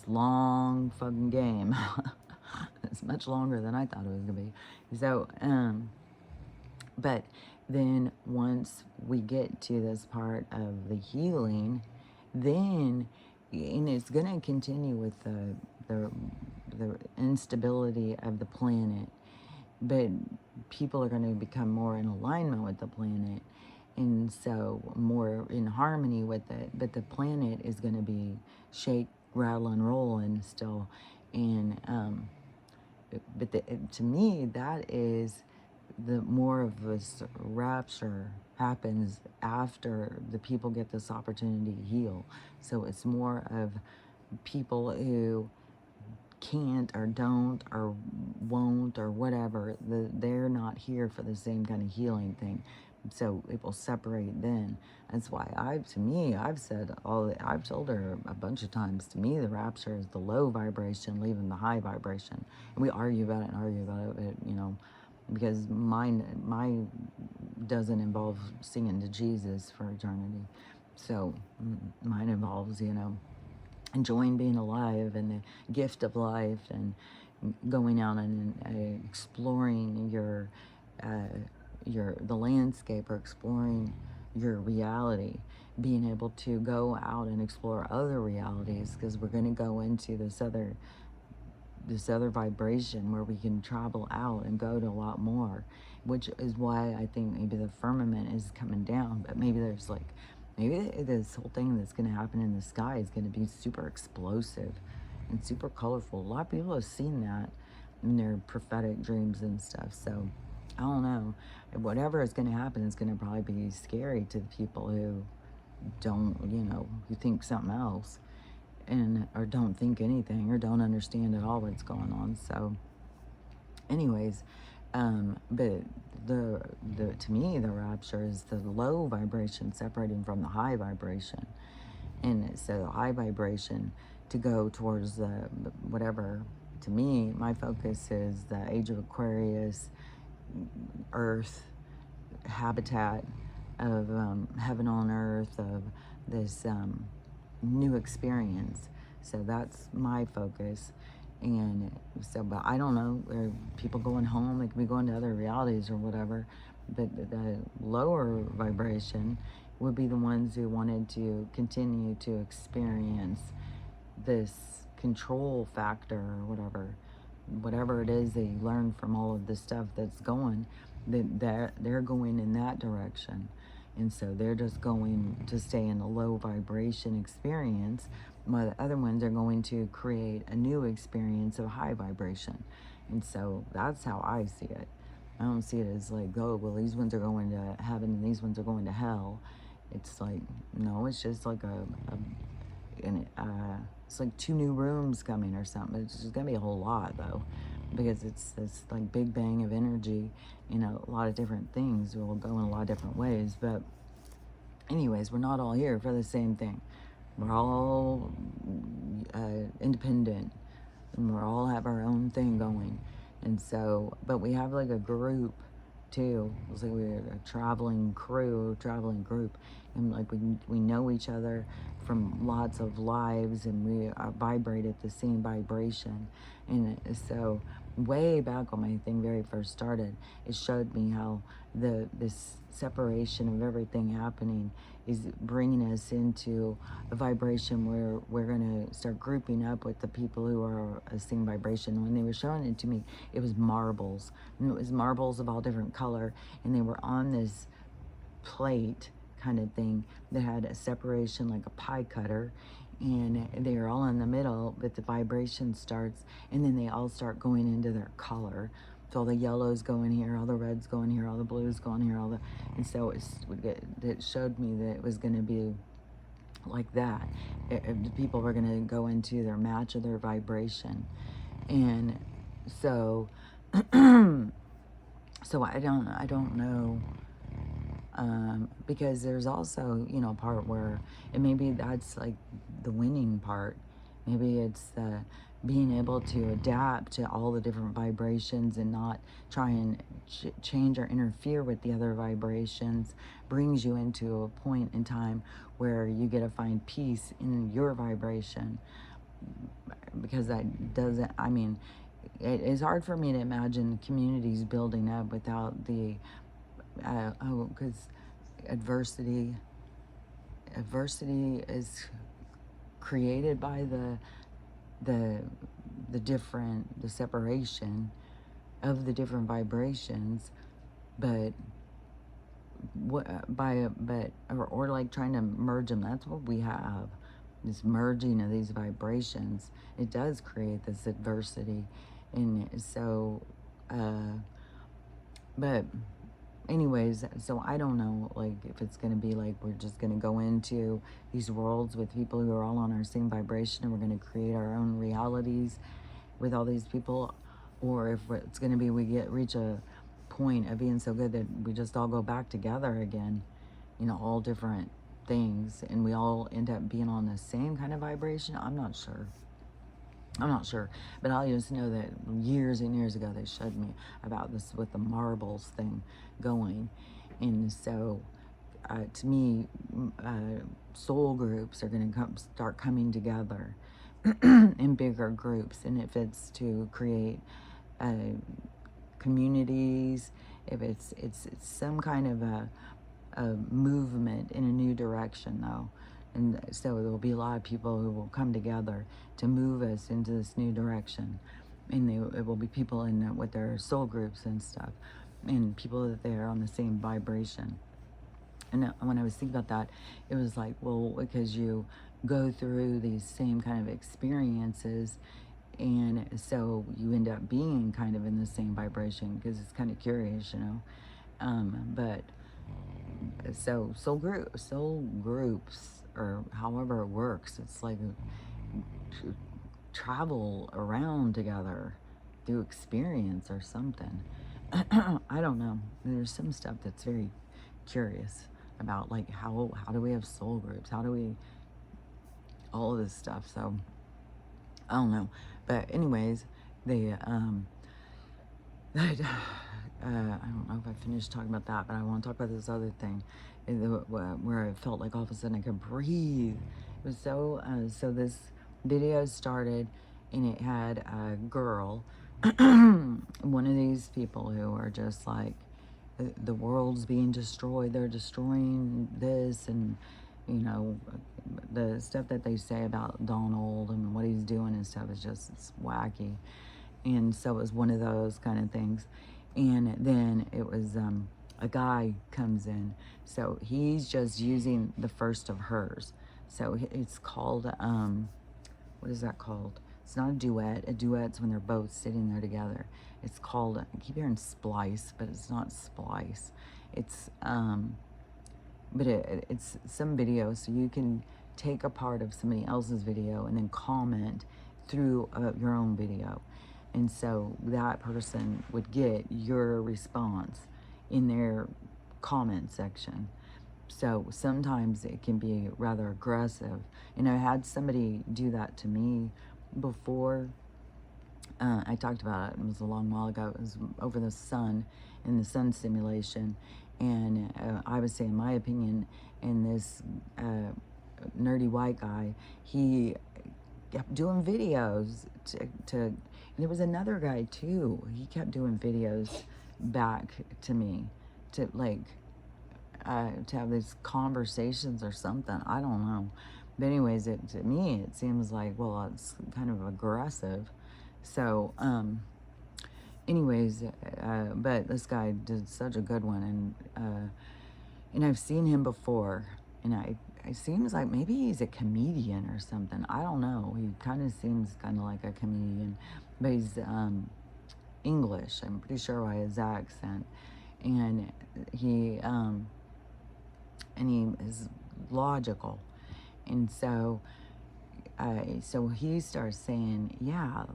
long fucking game. It's much longer than I thought it was gonna be. So but then once we get to this part of the healing, then, and it's going to continue with the instability of the planet, but people are going to become more in alignment with the planet, and so more in harmony with it. But the planet is going to be shake, rattle, and rolling still. And but to me, that is the more of this rapture happens after the people get this opportunity to heal. So it's more of people who can't or don't or won't or whatever, they're not here for the same kind of healing thing. So it will separate then. That's why I've told her a bunch of times, to me the rapture is the low vibration leaving the high vibration. And we argue about it, because mine doesn't involve singing to Jesus for eternity. So mine involves, enjoying being alive and the gift of life, and going out and exploring the landscape, or exploring your reality, being able to go out and explore other realities, because we're going to go into this other vibration where we can travel out and go to a lot more, which is why I think maybe the firmament is coming down. But maybe this whole thing that's going to happen in the sky is going to be super explosive and super colorful. A lot of people have seen that in their prophetic dreams and stuff. So I don't know. Whatever is going to happen is going to probably be scary to the people who don't, who think something else, or don't think anything, or don't understand at all what's going on. So anyways, But the to me, the rapture is the low vibration separating from the high vibration. And so the high vibration to go towards the whatever, to me, my focus is the age of Aquarius, earth, habitat of heaven on earth, of this new experience. So that's my focus. And so, but I don't know, are people going home? They could be going to other realities or whatever. But the lower vibration would be the ones who wanted to continue to experience this control factor or whatever it is they learn from all of this stuff that's going, that they're going in that direction. And so they're just going to stay in a low vibration experience, while the other ones are going to create a new experience of high vibration. And so that's how I see it. I don't see it as like, oh, well, these ones are going to heaven and these ones are going to hell. It's like, no, it's just like it's like 2 new rooms coming or something. It's just gonna be a whole lot though, because it's this like big bang of energy. A lot of different things will go in a lot of different ways. But anyways, we're not all here for the same thing. We're all independent, and we all have our own thing going. And so, but we have like a group too. It's like we're a traveling crew, traveling group, and like we know each other from lots of lives, and we vibrate at the same vibration. And so, way back when my thing very first started, it showed me how this separation of everything happening is bringing us into a vibration where we're going to start grouping up with the people who are a same vibration. When they were showing it to me, it was marbles, and it was marbles of all different color, and they were on this plate kind of thing that had a separation like a pie cutter, and they are all in the middle, but the vibration starts, and then they all start going into their color. So all the yellows go in here, all the reds go in here, all the blues go in here, and so it showed me that it was going to be like that. The people were going to go into their match of their vibration. And so so I don't know, because there's also, a part where, and maybe that's like the winning part. Maybe it's being able to adapt to all the different vibrations and not try and change or interfere with the other vibrations brings you into a point in time where you get to find peace in your vibration. Because that doesn't, I mean, it is hard for me to imagine communities building up without the because adversity is created by the separation of the different vibrations, but or like trying to merge them. That's what we have, this merging of these vibrations. It does create this adversity. And so but anyways, so I don't know, like, if it's going to be like we're just going to go into these worlds with people who are all on our same vibration, and we're going to create our own realities with all these people, or if it's going to be reach a point of being so good that we just all go back together again, all different things, and we all end up being on the same kind of vibration. I'm not sure, but I just know that years and years ago they showed me about this with the marbles thing going. And so to me, soul groups are going to start coming together in bigger groups, and if it's to create communities, if it's some kind of a movement in a new direction though. And so there will be a lot of people who will come together to move us into this new direction. And it will be people with their soul groups and stuff, and people that they're on the same vibration. And when I was thinking about that, it was like, well, because you go through these same kind of experiences, and so you end up being kind of in the same vibration, because it's kind of curious, but so soul groups, or however it works, it's like travel around together through experience or something. I don't know. There's some stuff that's very curious about, like, how do we have soul groups? How do we, all of this stuff. So I don't know. But anyways, they I don't know if I finished talking about that, but I want to talk about this other thing, where I felt like all of a sudden I could breathe. It was so, so this video started, and it had a girl, one of these people who are just like, the world's being destroyed, they're destroying this, and, you know, the stuff that they say about Donald and what he's doing and stuff is just, it's wacky. And so it was one of those kind of things. And then it was, a guy comes in, so he's just using the first of hers. So it's called, what is that called? It's not a duet. A duet's when they're both sitting there together. It's called, I keep hearing splice, but it's not splice. It's, but it's some video, so you can take a part of somebody else's video and then comment through your own video. And so that person would get your response in their comment section. So sometimes it can be rather aggressive. And I had somebody do that to me before. I talked about it. It was a long while ago. It was over the sun, in the sun simulation. And I was saying my opinion, and this nerdy white guy, he kept doing videos and there was another guy too. He kept doing videos back to me, to like, to have these conversations or something. I don't know. But anyways, to me, it seems like, well, it's kind of aggressive. So, anyways, but this guy did such a good one, and I've seen him before, and it seems like maybe he's a comedian or something. I don't know. He kind of seems kind of like a comedian, but he's English. I'm pretty sure by his accent, and he is logical, and so. So he starts saying, yeah,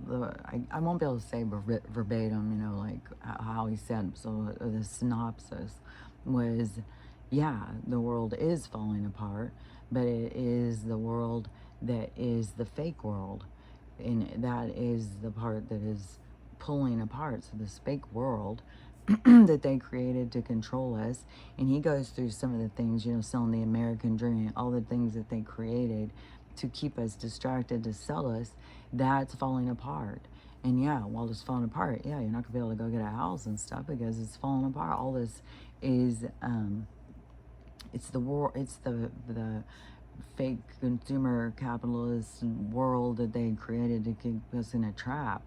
I won't be able to say verbatim, you know, like how he said. So the synopsis was, yeah, the world is falling apart, but it is the world that is the fake world. And that is the part that is pulling apart. So this fake world that they created to control us. And he goes through some of the things, you know, selling the American dream, all the things that they created to keep us distracted, to sell us, that's falling apart. And yeah, while it's falling apart, yeah, you're not gonna be able to go get a house and stuff because it's falling apart. All this is, it's the war, it's the fake consumer capitalist world that they created to keep us in a trap.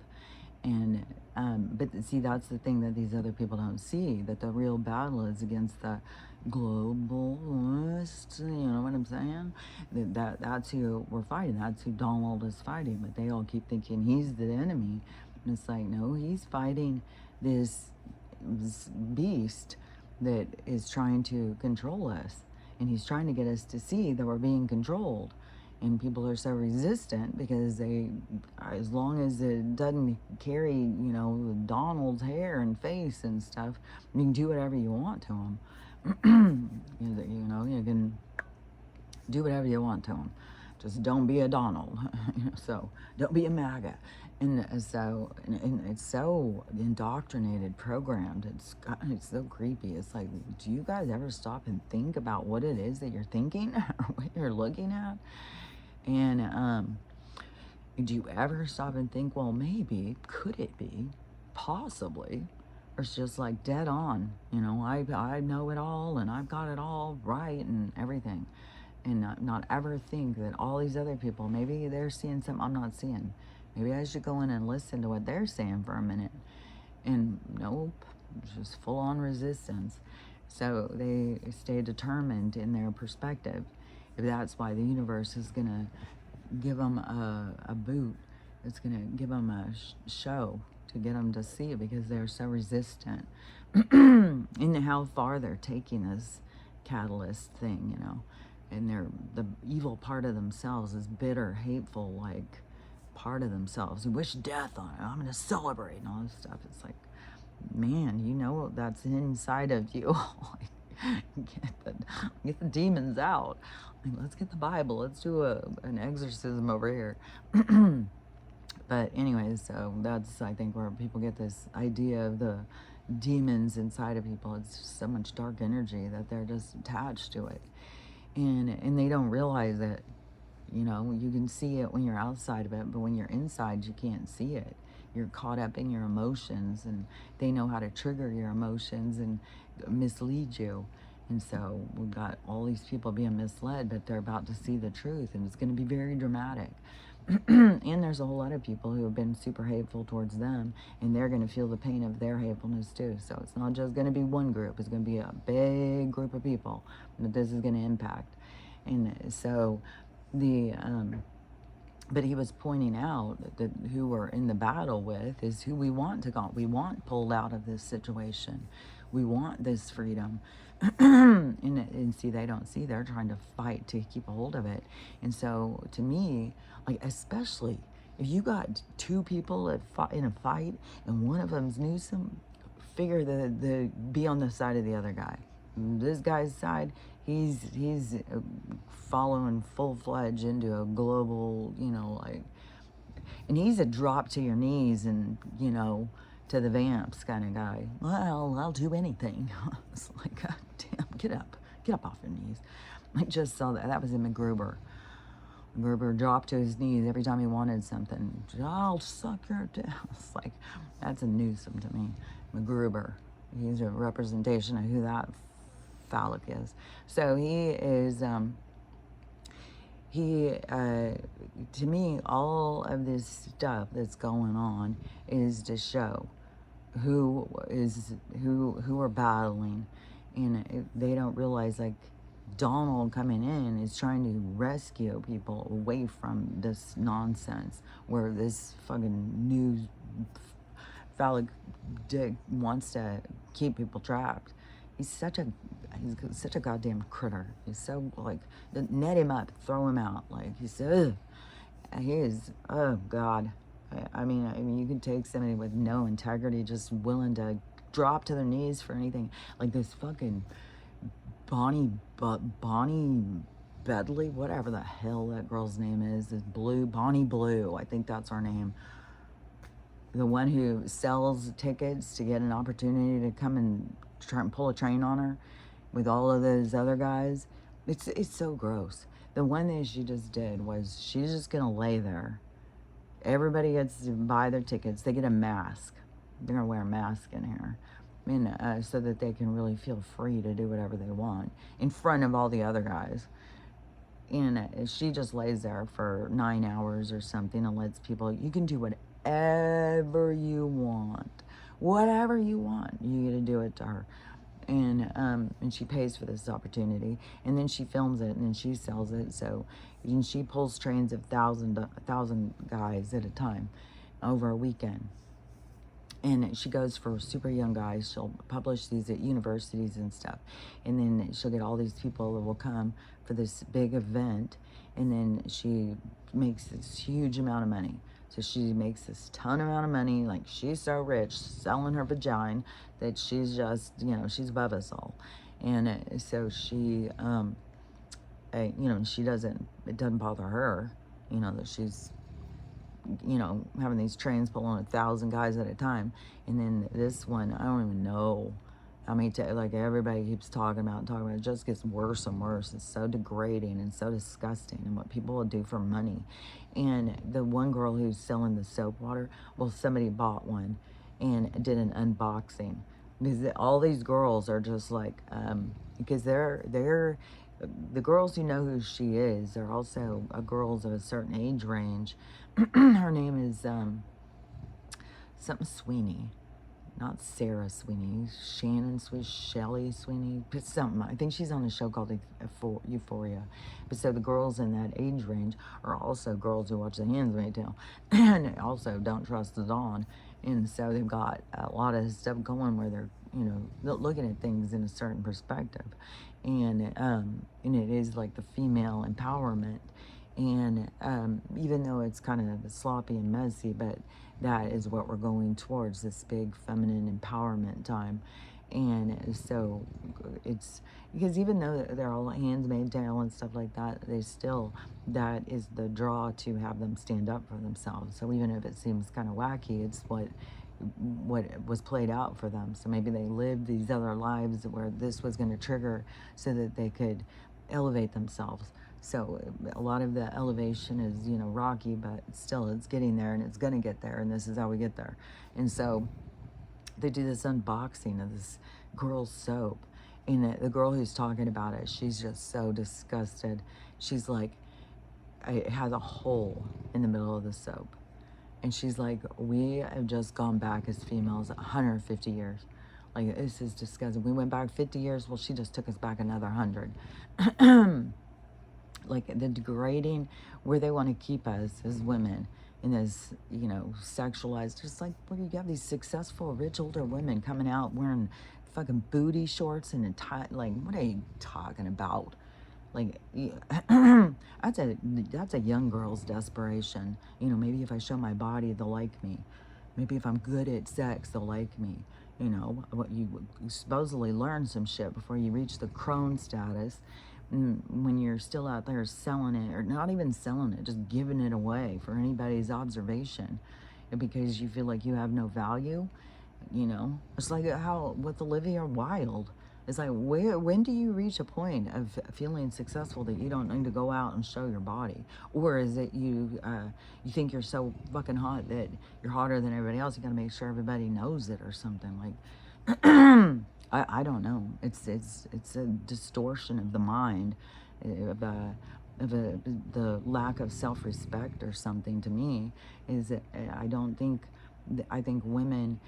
And but see, that's the thing that these other people don't see, that the real battle is against the globalists, you know what I'm saying? That's who we're fighting. That's who Donald is fighting. But they all keep thinking he's the enemy. And it's like, no, he's fighting this beast that is trying to control us. And he's trying to get us to see that we're being controlled. And people are so resistant because they, as long as it doesn't carry, you know, Donald's hair and face and stuff, you can do whatever you want to them. You know, you can do whatever you want to them. Just don't be a Donald. So don't be a MAGA. And so, and it's so indoctrinated, programmed. It's so creepy. It's like, do you guys ever stop and think about what it is that you're thinking, or what you're looking at? And do you ever stop and think, well, maybe, could it be, possibly, or it's just like dead on, you know, I know it all and I've got it all right and everything, and not ever think that all these other people, maybe they're seeing something I'm not seeing. Maybe I should go in and listen to what they're saying for a minute. And nope, just full on resistance. So they stay determined in their perspective. If that's why the universe is going to give them a boot, it's going to give them a show to get them to see it, because they're so resistant in how far they're taking this catalyst thing, you know. And the evil part of themselves is bitter, hateful, like part of themselves who wish death on it. I'm going to celebrate and all this stuff. It's like, man, you know that's inside of you. Get the demons out. Like, let's get the Bible. Let's do an exorcism over here. But anyways, so that's, I think, where people get this idea of the demons inside of people. It's just so much dark energy that they're just attached to it, and they don't realize it. You know, you can see it when you're outside of it, but when you're inside, you can't see it. You're caught up in your emotions, and they know how to trigger your emotions and mislead you. And so we've got all these people being misled, but they're about to see the truth, and it's going to be very dramatic. And there's a whole lot of people who have been super hateful towards them, and they're going to feel the pain of their hatefulness too. So it's not just going to be one group, it's going to be a big group of people that this is going to impact. And so the but he was pointing out that who we're in the battle with is who we want to go. We want pulled out of this situation. We want this freedom. And see, they don't see. They're trying to fight to keep a hold of it. And so, to me, like, especially if you got two people in a fight and one of them's Newsom, figure the be on the side of the other guy. This guy's side, he's following full-fledged into a global, you know, like, and he's a drop to your knees and, you know, to the vamps kind of guy. Well, I'll do anything. It's like, God damn, get up off your knees. I just saw that. That was in MacGruber. MacGruber dropped to his knees every time he wanted something. I'll suck your dick. It's like, that's a Newsom to me. MacGruber. He's a representation of who that phallic is. So he is, to me, all of this stuff that's going on is to show who are battling, and they don't realize, like, Donald coming in is trying to rescue people away from this nonsense where this fucking new phallic dick wants to keep people trapped. He's such a goddamn critter. He's so, like, net him up, throw him out. Like, he's, ugh. He is, oh God. I mean, you can take somebody with no integrity, just willing to drop to their knees for anything. Like this fucking Bonnie Bedley, whatever the hell that girl's name is Bonnie Blue. I think that's her name. The one who sells tickets to get an opportunity to come and try and pull a train on her with all of those other guys. It's so gross. The one thing she just did was she's just gonna lay there. Everybody gets to buy their tickets. They get a mask. They're gonna wear a mask in here, so that they can really feel free to do whatever they want in front of all the other guys. And she just lays there for 9 hours or something and lets people. You can do whatever you want. Whatever you want, you get to do it to her. And she pays for this opportunity, and then she films it, and then she sells it. So, and she pulls trains of thousand guys at a time over a weekend. And she goes for super young guys. She'll publish these at universities and stuff, and then she'll get all these people that will come for this big event, and then she makes this huge amount of money. So she makes this ton amount of money, like she's so rich, selling her vagina, that she's just, you know, she's above us all. And so she, she doesn't, it doesn't bother her, you know, that she's, you know, having these trains pulling 1,000 guys at a time. And then this one, I don't even know. I mean, like, everybody keeps talking about it. It just gets worse and worse. It's so degrading and so disgusting, and what people will do for money. And the one girl who's selling the soap water, well, somebody bought one and did an unboxing. Because all these girls are just like, because they're the girls who know who she is. They're also girls of a certain age range. Her name is something Sweeney. Not Sarah Sweeney, Shannon Sweeney, Shelley Sweeney, but something. I think she's on a show called Euphoria. But so the girls in that age range are also girls who watch The Handmaid's Tale and also don't trust the Dawn. And so they've got a lot of stuff going where they're, you know, looking at things in a certain perspective. And it is like the female empowerment. And even though it's kind of sloppy and messy, but that is what we're going towards, this big feminine empowerment time. And so it's because even though they're all Handmaid's Tale and stuff like that, they still, that is the draw to have them stand up for themselves. So even if it seems kind of wacky, it's what was played out for them. So maybe they lived these other lives where this was going to trigger so that they could elevate themselves. So a lot of the elevation is, rocky, but still it's getting there, and it's going to get there, and this is how we get there. And so they do this unboxing of this girl's soap, and the girl who's talking about it, she's just so disgusted. She's like, it has a hole in the middle of the soap. And she's like, we have just gone back as females 150 years. Like, this is disgusting. We went back 50 years. Well, she just took us back another 100. Like, the degrading, where they want to keep us as women in this, sexualized, just like where you have these successful, rich, older women coming out wearing fucking booty shorts and a tie. Like, what are you talking about? Like, that's a young girl's desperation. Maybe if I show my body, they'll like me. Maybe if I'm good at sex, they'll like me. What you supposedly learn some shit before you reach the crone status. When you're still out there selling it, or not even selling it, just giving it away for anybody's observation, because you feel like you have no value. It's like how with Olivia Wilde. It's like, when do you reach a point of feeling successful that you don't need to go out and show your body? Or is it you think you're so fucking hot that you're hotter than everybody else, you gotta make sure everybody knows it or something? Like, I don't know. It's a distortion of the mind, of the lack of self-respect or something. To me, is that I think women,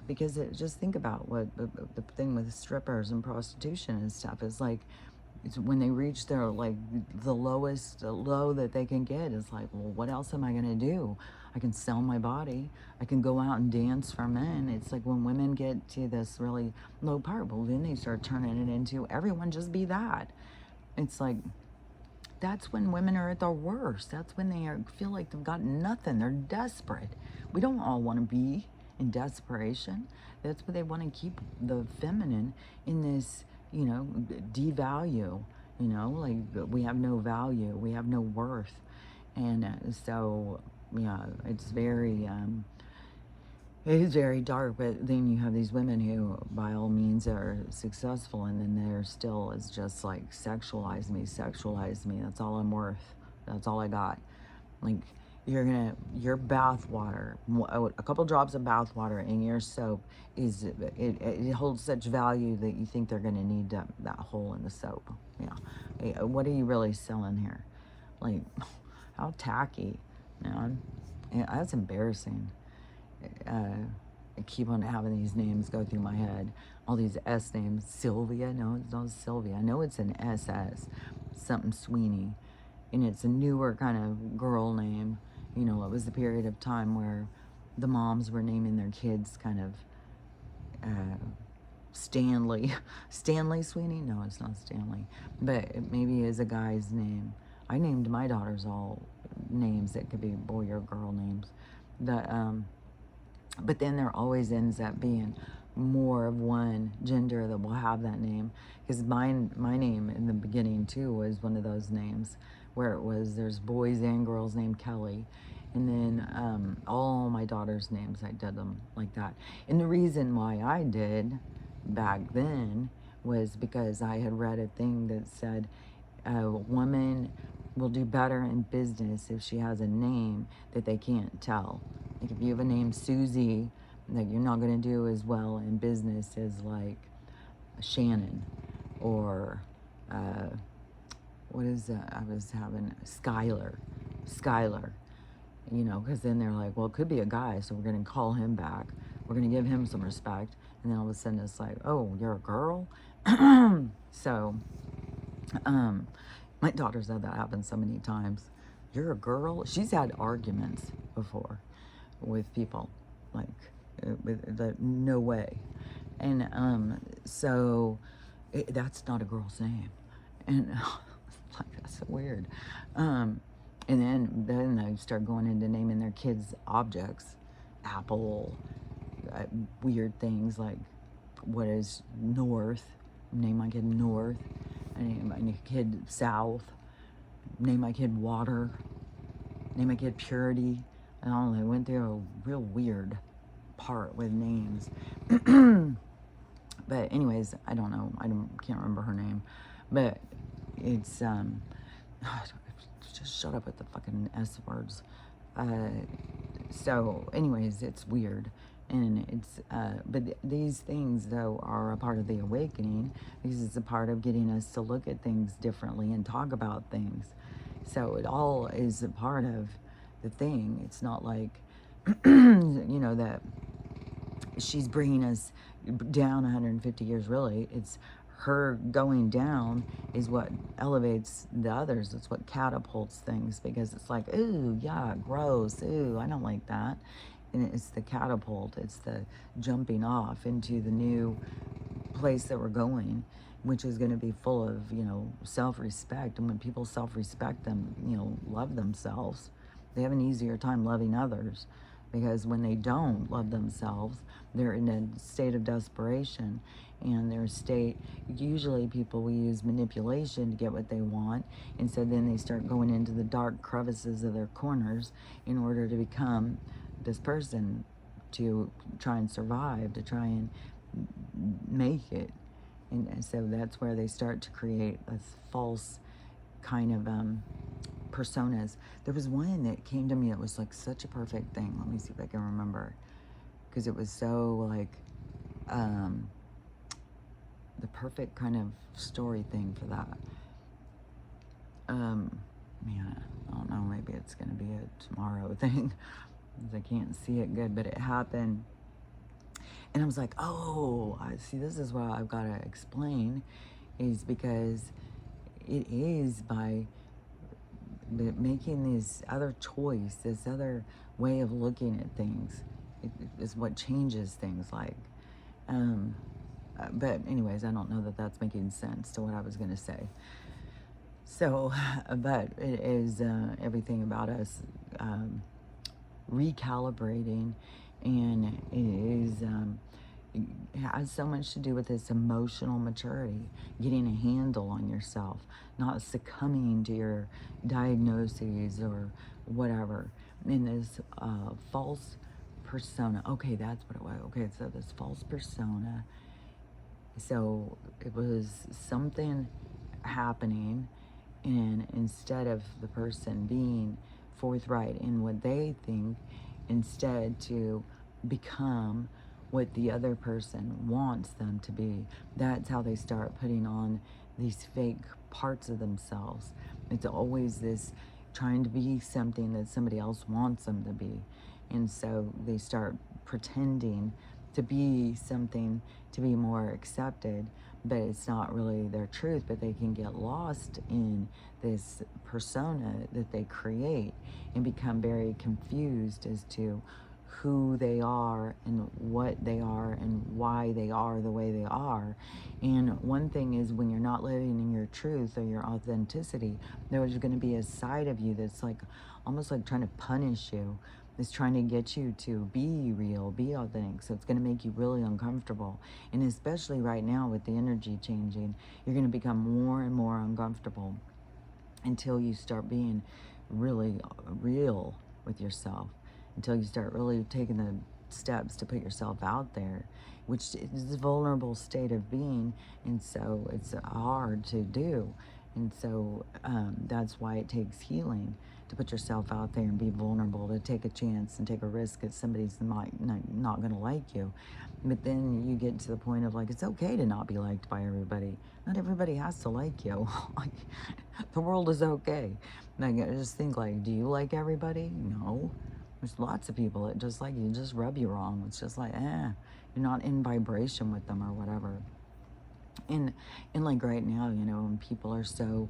because just think about what the thing with strippers and prostitution and stuff is like. It's when they reach their, like, the lowest low that they can get, is like, well, what else am I gonna do? I can sell my body. I can go out and dance for men. It's like when women get to this really low part, well, then they start turning it into everyone just be that. It's like, that's when women are at their worst. That's when they feel like they've got nothing. They're desperate. We don't all want to be in desperation. That's what they want to keep the feminine in this, devalue. Like, we have no value. We have no worth. And so, yeah, it is very dark, but then you have these women who, by all means, are successful, and then they're still, is just like, sexualize me. That's all I'm worth. That's all I got. Like, your bath water, a couple drops of bath water in your soap it holds such value that you think they're gonna need that hole in the soap. Yeah. What are you really selling here? Like, how tacky, man. Yeah, that's embarrassing. I keep on having these names go through my head. All these S names. Sylvia? No, it's not Sylvia. I know it's an SS. Something Sweeney. And it's a newer kind of girl name. It was the period of time where the moms were naming their kids kind of Stanley. Stanley Sweeney? No, it's not Stanley. But it maybe is a guy's name. I named my daughters all names that could be boy or girl names. But then there always ends up being more of one gender that will have that name. Because my name in the beginning too was one of those names where there's boys and girls named Kelly. And then all my daughters' names, I did them like that. And the reason why I did back then was because I had read a thing that said a woman will do better in business if she has a name that they can't tell. Like, if you have a name Susie, like, you're not going to do as well in business as, like, Shannon or what is that? I was having Skylar, because then they're like, well, it could be a guy, so we're going to call him back. We're going to give him some respect. And then all of a sudden it's like, oh, you're a girl? So, my daughter's had that happen so many times. You're a girl? She's had arguments before with people, like, no way. And so that's not a girl's name. And Like, that's so weird. Um, and then they start going into naming their kids objects, apple, uh, weird things like what is north? Name my kid North. I name my kid South. Name my kid Water. Name my kid Purity. I don't know. They went through a real weird part with names. But anyways, I don't know. Can't remember her name. But it's just shut up with the fucking S words. So anyways, it's weird. And it's but these things though are a part of the awakening, because it's a part of getting us to look at things differently and talk about things. So it all is a part of the thing. It's not like that she's bringing us down 150 years. Really, it's her going down is what elevates the others. It's what catapults things, because it's like, ooh, yeah, gross, ooh, I don't like that. And it's the catapult, it's the jumping off into the new place that we're going, which is going to be full of, self-respect. And when people self-respect them, love themselves, they have an easier time loving others. Because when they don't love themselves, they're in a state of desperation. And their state, usually people will use manipulation to get what they want. And so then they start going into the dark crevices of their corners in order to become this person, to try and survive, to try and make it. And so that's where they start to create this false kind of personas. There was one that came to me that was like such a perfect thing. Let me see if I can remember, because it was so like the perfect kind of story thing for that. Man, I don't know, maybe it's gonna be a tomorrow thing, because I can't see it good, but it happened. And I was like, oh, I see, this is what I've got to explain, is because it is by making this other choice, this other way of looking at things, it is what changes things. Like, but anyways, I don't know that that's making sense to what I was going to say. So, but it is everything about us recalibrating, and it is it has so much to do with this emotional maturity, getting a handle on yourself, not succumbing to your diagnoses or whatever, in this false persona. Okay, that's what it was. Okay, so this false persona. So it was something happening, and instead of the person being forthright in what they think, instead to become what the other person wants them to be, that's how they start putting on these fake parts of themselves. It's always this trying to be something that somebody else wants them to be. And so they start pretending to be something to be more accepted, but it's not really their truth. But they can get lost in this persona that they create and become very confused as to who they are and what they are and why they are the way they are. And one thing is, when you're not living in your truth or your authenticity, there's going to be a side of you that's like almost like trying to punish you. It's trying to get you to be real, be authentic. So it's going to make you really uncomfortable. And especially right now with the energy changing, you're going to become more and more uncomfortable until you start being really real with yourself, until you start really taking the steps to put yourself out there, which is a vulnerable state of being. And so it's hard to do. And so that's why it takes healing to put yourself out there and be vulnerable, to take a chance and take a risk that somebody's not going to like you. But then you get to the point of like, it's okay to not be liked by everybody. Not everybody has to like you. Like, the world is okay. Like, I just think like, do you like everybody? No. There's lots of people that just like you, just rub you wrong. It's just like, you're not in vibration with them or whatever. And like right now, when people are so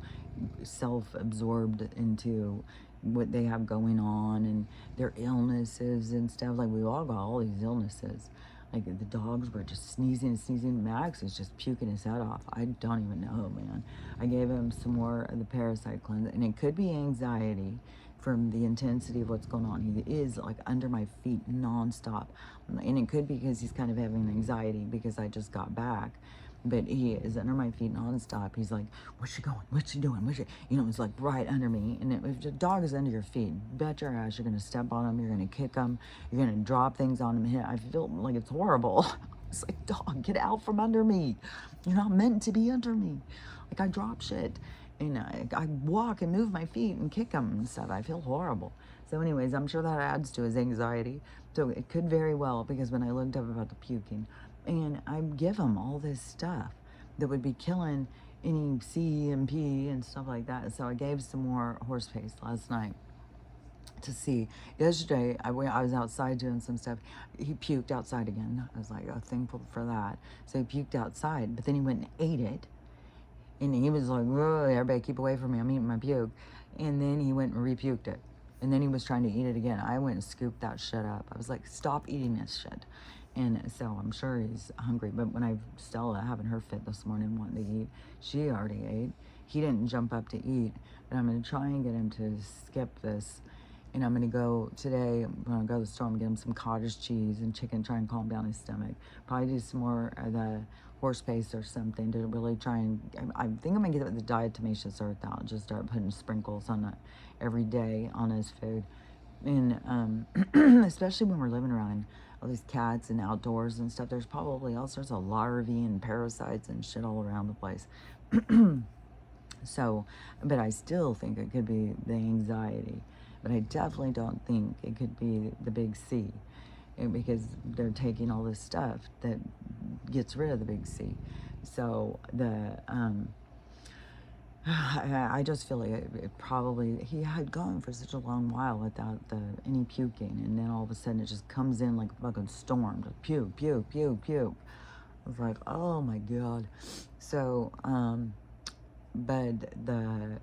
self-absorbed into what they have going on and their illnesses and stuff, like we all got all these illnesses. Like the dogs were just sneezing and sneezing. Max is just puking his head off. I don't even know, man. I gave him some more of the parasite cleanse, and it could be anxiety from the intensity of what's going on. He is like under my feet nonstop, and it could be because he's kind of having anxiety because I just got back. But he is under my feet nonstop. He's like, "Where's she going? What's she doing? Where's she?" You know, it's like right under me. And if the dog is under your feet, bet your ass you're gonna step on him. You're gonna kick him. You're gonna drop things on him. I feel like it's horrible. It's like, dog, get out from under me. You're not meant to be under me. Like I drop shit, and I walk and move my feet and kick him and stuff. I feel horrible. So, anyways, I'm sure that adds to his anxiety. So it could very well, because when I looked up about the puking, and I give him all this stuff that would be killing any CMP and stuff like that. So I gave some more horse paste last night to see. Yesterday, I was outside doing some stuff. He puked outside again. I was like, oh, thankful for that. So he puked outside, but then he went and ate it. And he was like, whoa, everybody keep away from me. I'm eating my puke. And then he went and repuked it. And then he was trying to eat it again. I went and scooped that shit up. I was like, stop eating this shit. And so I'm sure he's hungry. But when Stella having her fit this morning wanting to eat, she already ate. He didn't jump up to eat. But I'm going to try and get him to skip this. And I'm going to go today, I'm going to go to the store and get him some cottage cheese and chicken, try and calm down his stomach. Probably do some more of the horse paste or something to really try and, I think I'm going to get the diatomaceous earth out and just start putting sprinkles on it every day on his food. And especially when we're living around all these cats and outdoors and stuff, there's probably all sorts of larvae and parasites and shit all around the place. So, but I still think it could be the anxiety. But I definitely don't think it could be the big C, because they're taking all this stuff that gets rid of the big C. So I just feel like it probably, he had gone for such a long while without any puking, and then all of a sudden it just comes in like a fucking storm, just puke, puke, puke, puke. I was like, oh my God. So, but the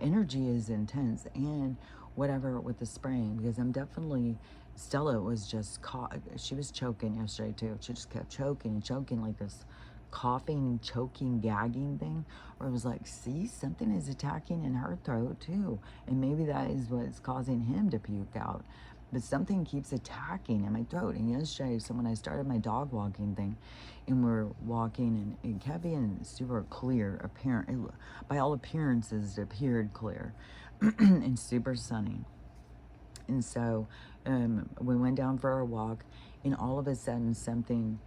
energy is intense, and whatever with the spraying, because I'm definitely, Stella was just caught, she was choking yesterday too. She just kept choking and choking, like this coughing, choking, gagging thing, where it was like, see, something is attacking in her throat too, and maybe that is what's causing him to puke out. But something keeps attacking in my throat. And yesterday, so when I started my dog walking thing, and we're walking, and it kept being super clear, apparent, by all appearances, it appeared clear and super sunny. And so we went down for our walk, and all of a sudden something,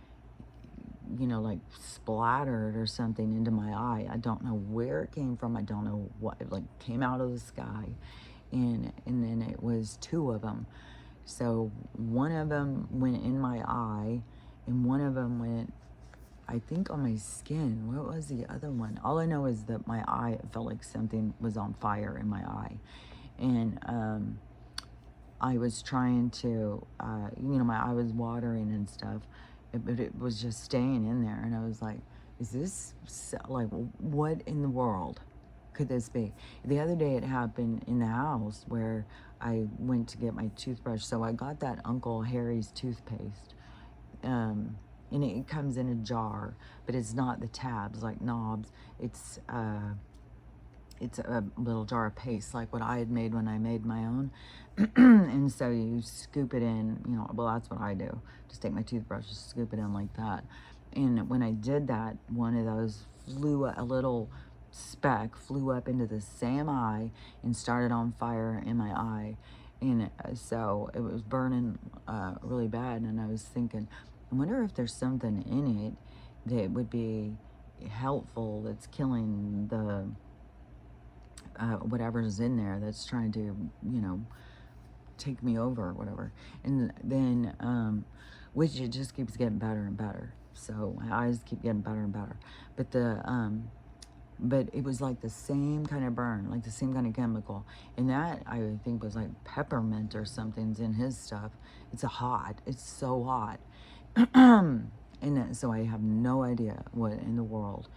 like splattered or something into my eye. I don't know where it came from. I don't know what, it like came out of the sky. And then it was two of them. So one of them went in my eye, and one of them went, I think, on my skin. What was the other one? All I know is that my eye, it felt like something was on fire in my eye. And I was trying to, my eye was watering and stuff, but it was just staying in there. And I was like, is this, like, what in the world could this be? The other day it happened in the house where I went to get my toothbrush. So I got that Uncle Harry's toothpaste. And it comes in a jar, but it's not the tabs like knobs. It's a little jar of paste, like what I had made when I made my own. And so you scoop it in, well, that's what I do. Just take my toothbrush, just scoop it in like that. And when I did that, one of those a little speck flew up into the same eye and started on fire in my eye. And so it was burning really bad. And I was thinking, I wonder if there's something in it that would be helpful, that's killing the whatever's in there that's trying to, take me over or whatever. And then, which it just keeps getting better and better. So my eyes keep getting better and better. But but it was like the same kind of burn, like the same kind of chemical. And that, I think, was like peppermint or something's in his stuff. It's so hot. And so I have no idea what in the world.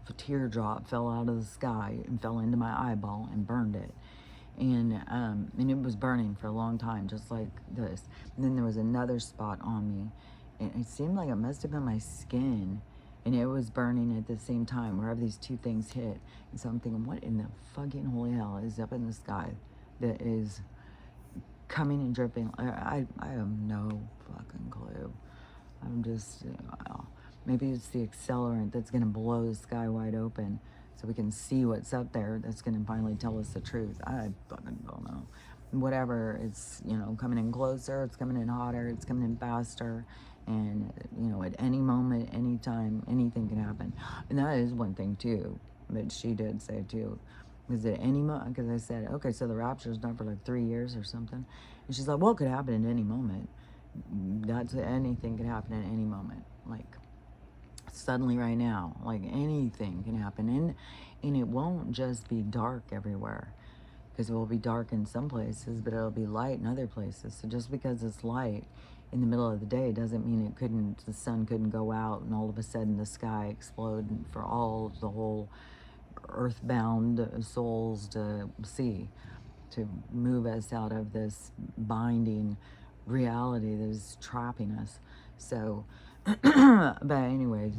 A teardrop fell out of the sky and fell into my eyeball and burned it. and it was burning for a long time, just like this. And then there was another spot on me, and it seemed like it must have been my skin, and it was burning at the same time, wherever these two things hit. And so I'm thinking, what in the fucking holy hell is up in the sky that is coming and dripping? I have no fucking clue. I'm just, maybe it's the accelerant that's going to blow the sky wide open so we can see what's up there. That's going to finally tell us the truth. I fucking don't know. Whatever, it's, coming in closer, it's coming in hotter, it's coming in faster. And, at any moment, any time, anything can happen. And that is one thing, too, that she did say, too. Because at any moment, because I said, okay, so the rapture's not for like 3 years or something. And she's like, well, it could happen at any moment. That's anything can happen at any moment. Like, suddenly right now, like anything can happen. And it won't just be dark everywhere, because it will be dark in some places, but it'll be light in other places. So just because it's light in the middle of the day doesn't mean the sun couldn't go out and all of a sudden the sky explode for all the whole earthbound souls to see, to move us out of this binding reality that is trapping us. So, but anyways,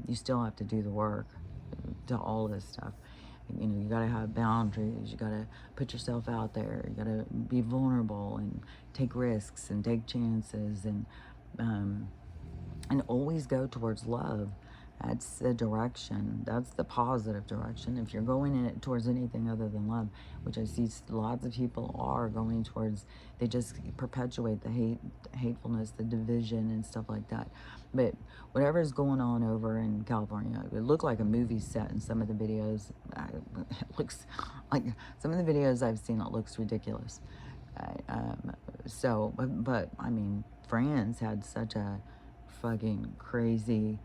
you still have to do the work to all this stuff. You got to have boundaries. You got to put yourself out there. You got to be vulnerable and take risks and take chances, and always go towards love. That's the direction. That's the positive direction. If you're going in it towards anything other than love, which I see lots of people are going towards, they just perpetuate the hatefulness, the division, and stuff like that. But whatever is going on over in California, it looked like a movie set in some of the videos. It looks like some of the videos I've seen. It looks ridiculous. But I mean, France had such a fucking crazy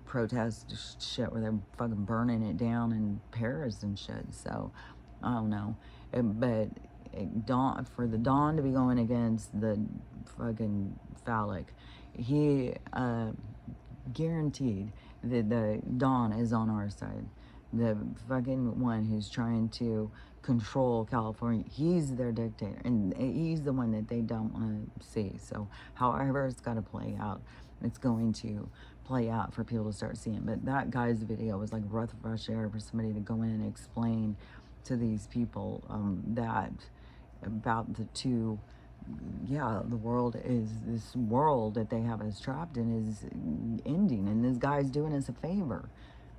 protest shit where they're fucking burning it down in Paris and shit. So I don't know, for the Don to be going against the fucking phallic, he guaranteed that the Don is on our side. The fucking one who's trying to control California, he's their dictator, and he's the one that they don't want to see. So however it's got to play out, it's going to play out for people to start seeing. But that guy's video was like a breath of fresh air for somebody to go in and explain to these people that about the two. Yeah, the world is, this world that they have us trapped in is ending, and this guy's doing us a favor.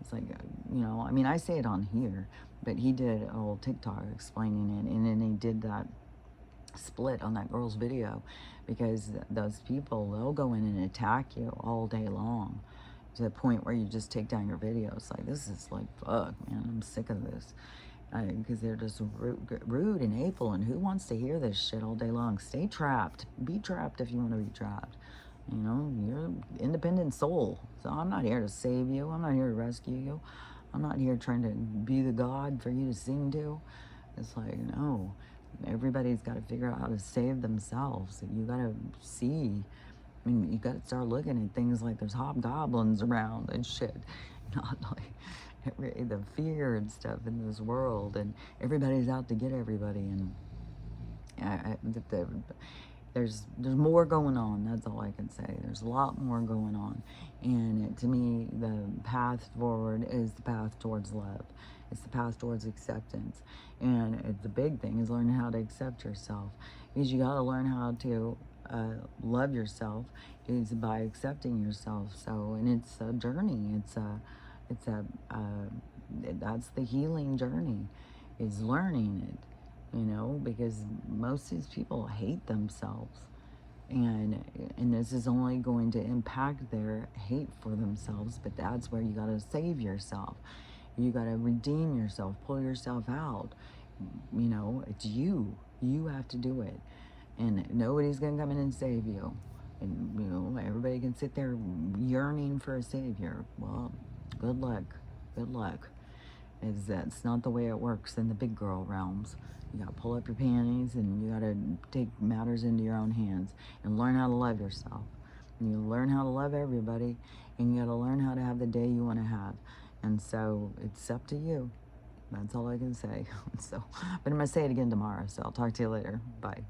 It's like, I mean, I say it on here, but he did a whole TikTok explaining it, and then he did that split on that girl's video, because those people, they'll go in and attack you all day long to the point where you just take down your videos. Like, this is like, fuck, man, I'm sick of this. Because they're just rude and hateful, and who wants to hear this shit all day long? Stay trapped. Be trapped if you want to be trapped. You're an independent soul. So I'm not here to save you. I'm not here to rescue you. I'm not here trying to be the God for you to sing to. It's like, no. Everybody's got to figure out how to save themselves. You got to see. I mean, you got to start looking at things like there's hobgoblins around and shit. Not like the fear and stuff in this world, and everybody's out to get everybody, and there's more going on. That's all I can say. There's a lot more going on, and to me, the path forward is the path towards love. It's the path towards acceptance, and the big thing is learning how to accept yourself, because you got to learn how to love yourself is by accepting yourself. So, and it's a journey. That's the healing journey, is learning it. Because most of these people hate themselves, and this is only going to impact their hate for themselves. But that's where you got to save yourself. You got to redeem yourself, pull yourself out. It's you have to do it, and nobody's gonna come in and save you. And everybody can sit there yearning for a savior. Well, good luck. That's not the way it works in the big girl realms. You gotta pull up your panties, and you gotta take matters into your own hands and learn how to love yourself. And you learn how to love everybody, and you gotta learn how to have the day you want to have. And so it's up to you. That's all I can say. So, but I'm going to say it again tomorrow. So I'll talk to you later. Bye.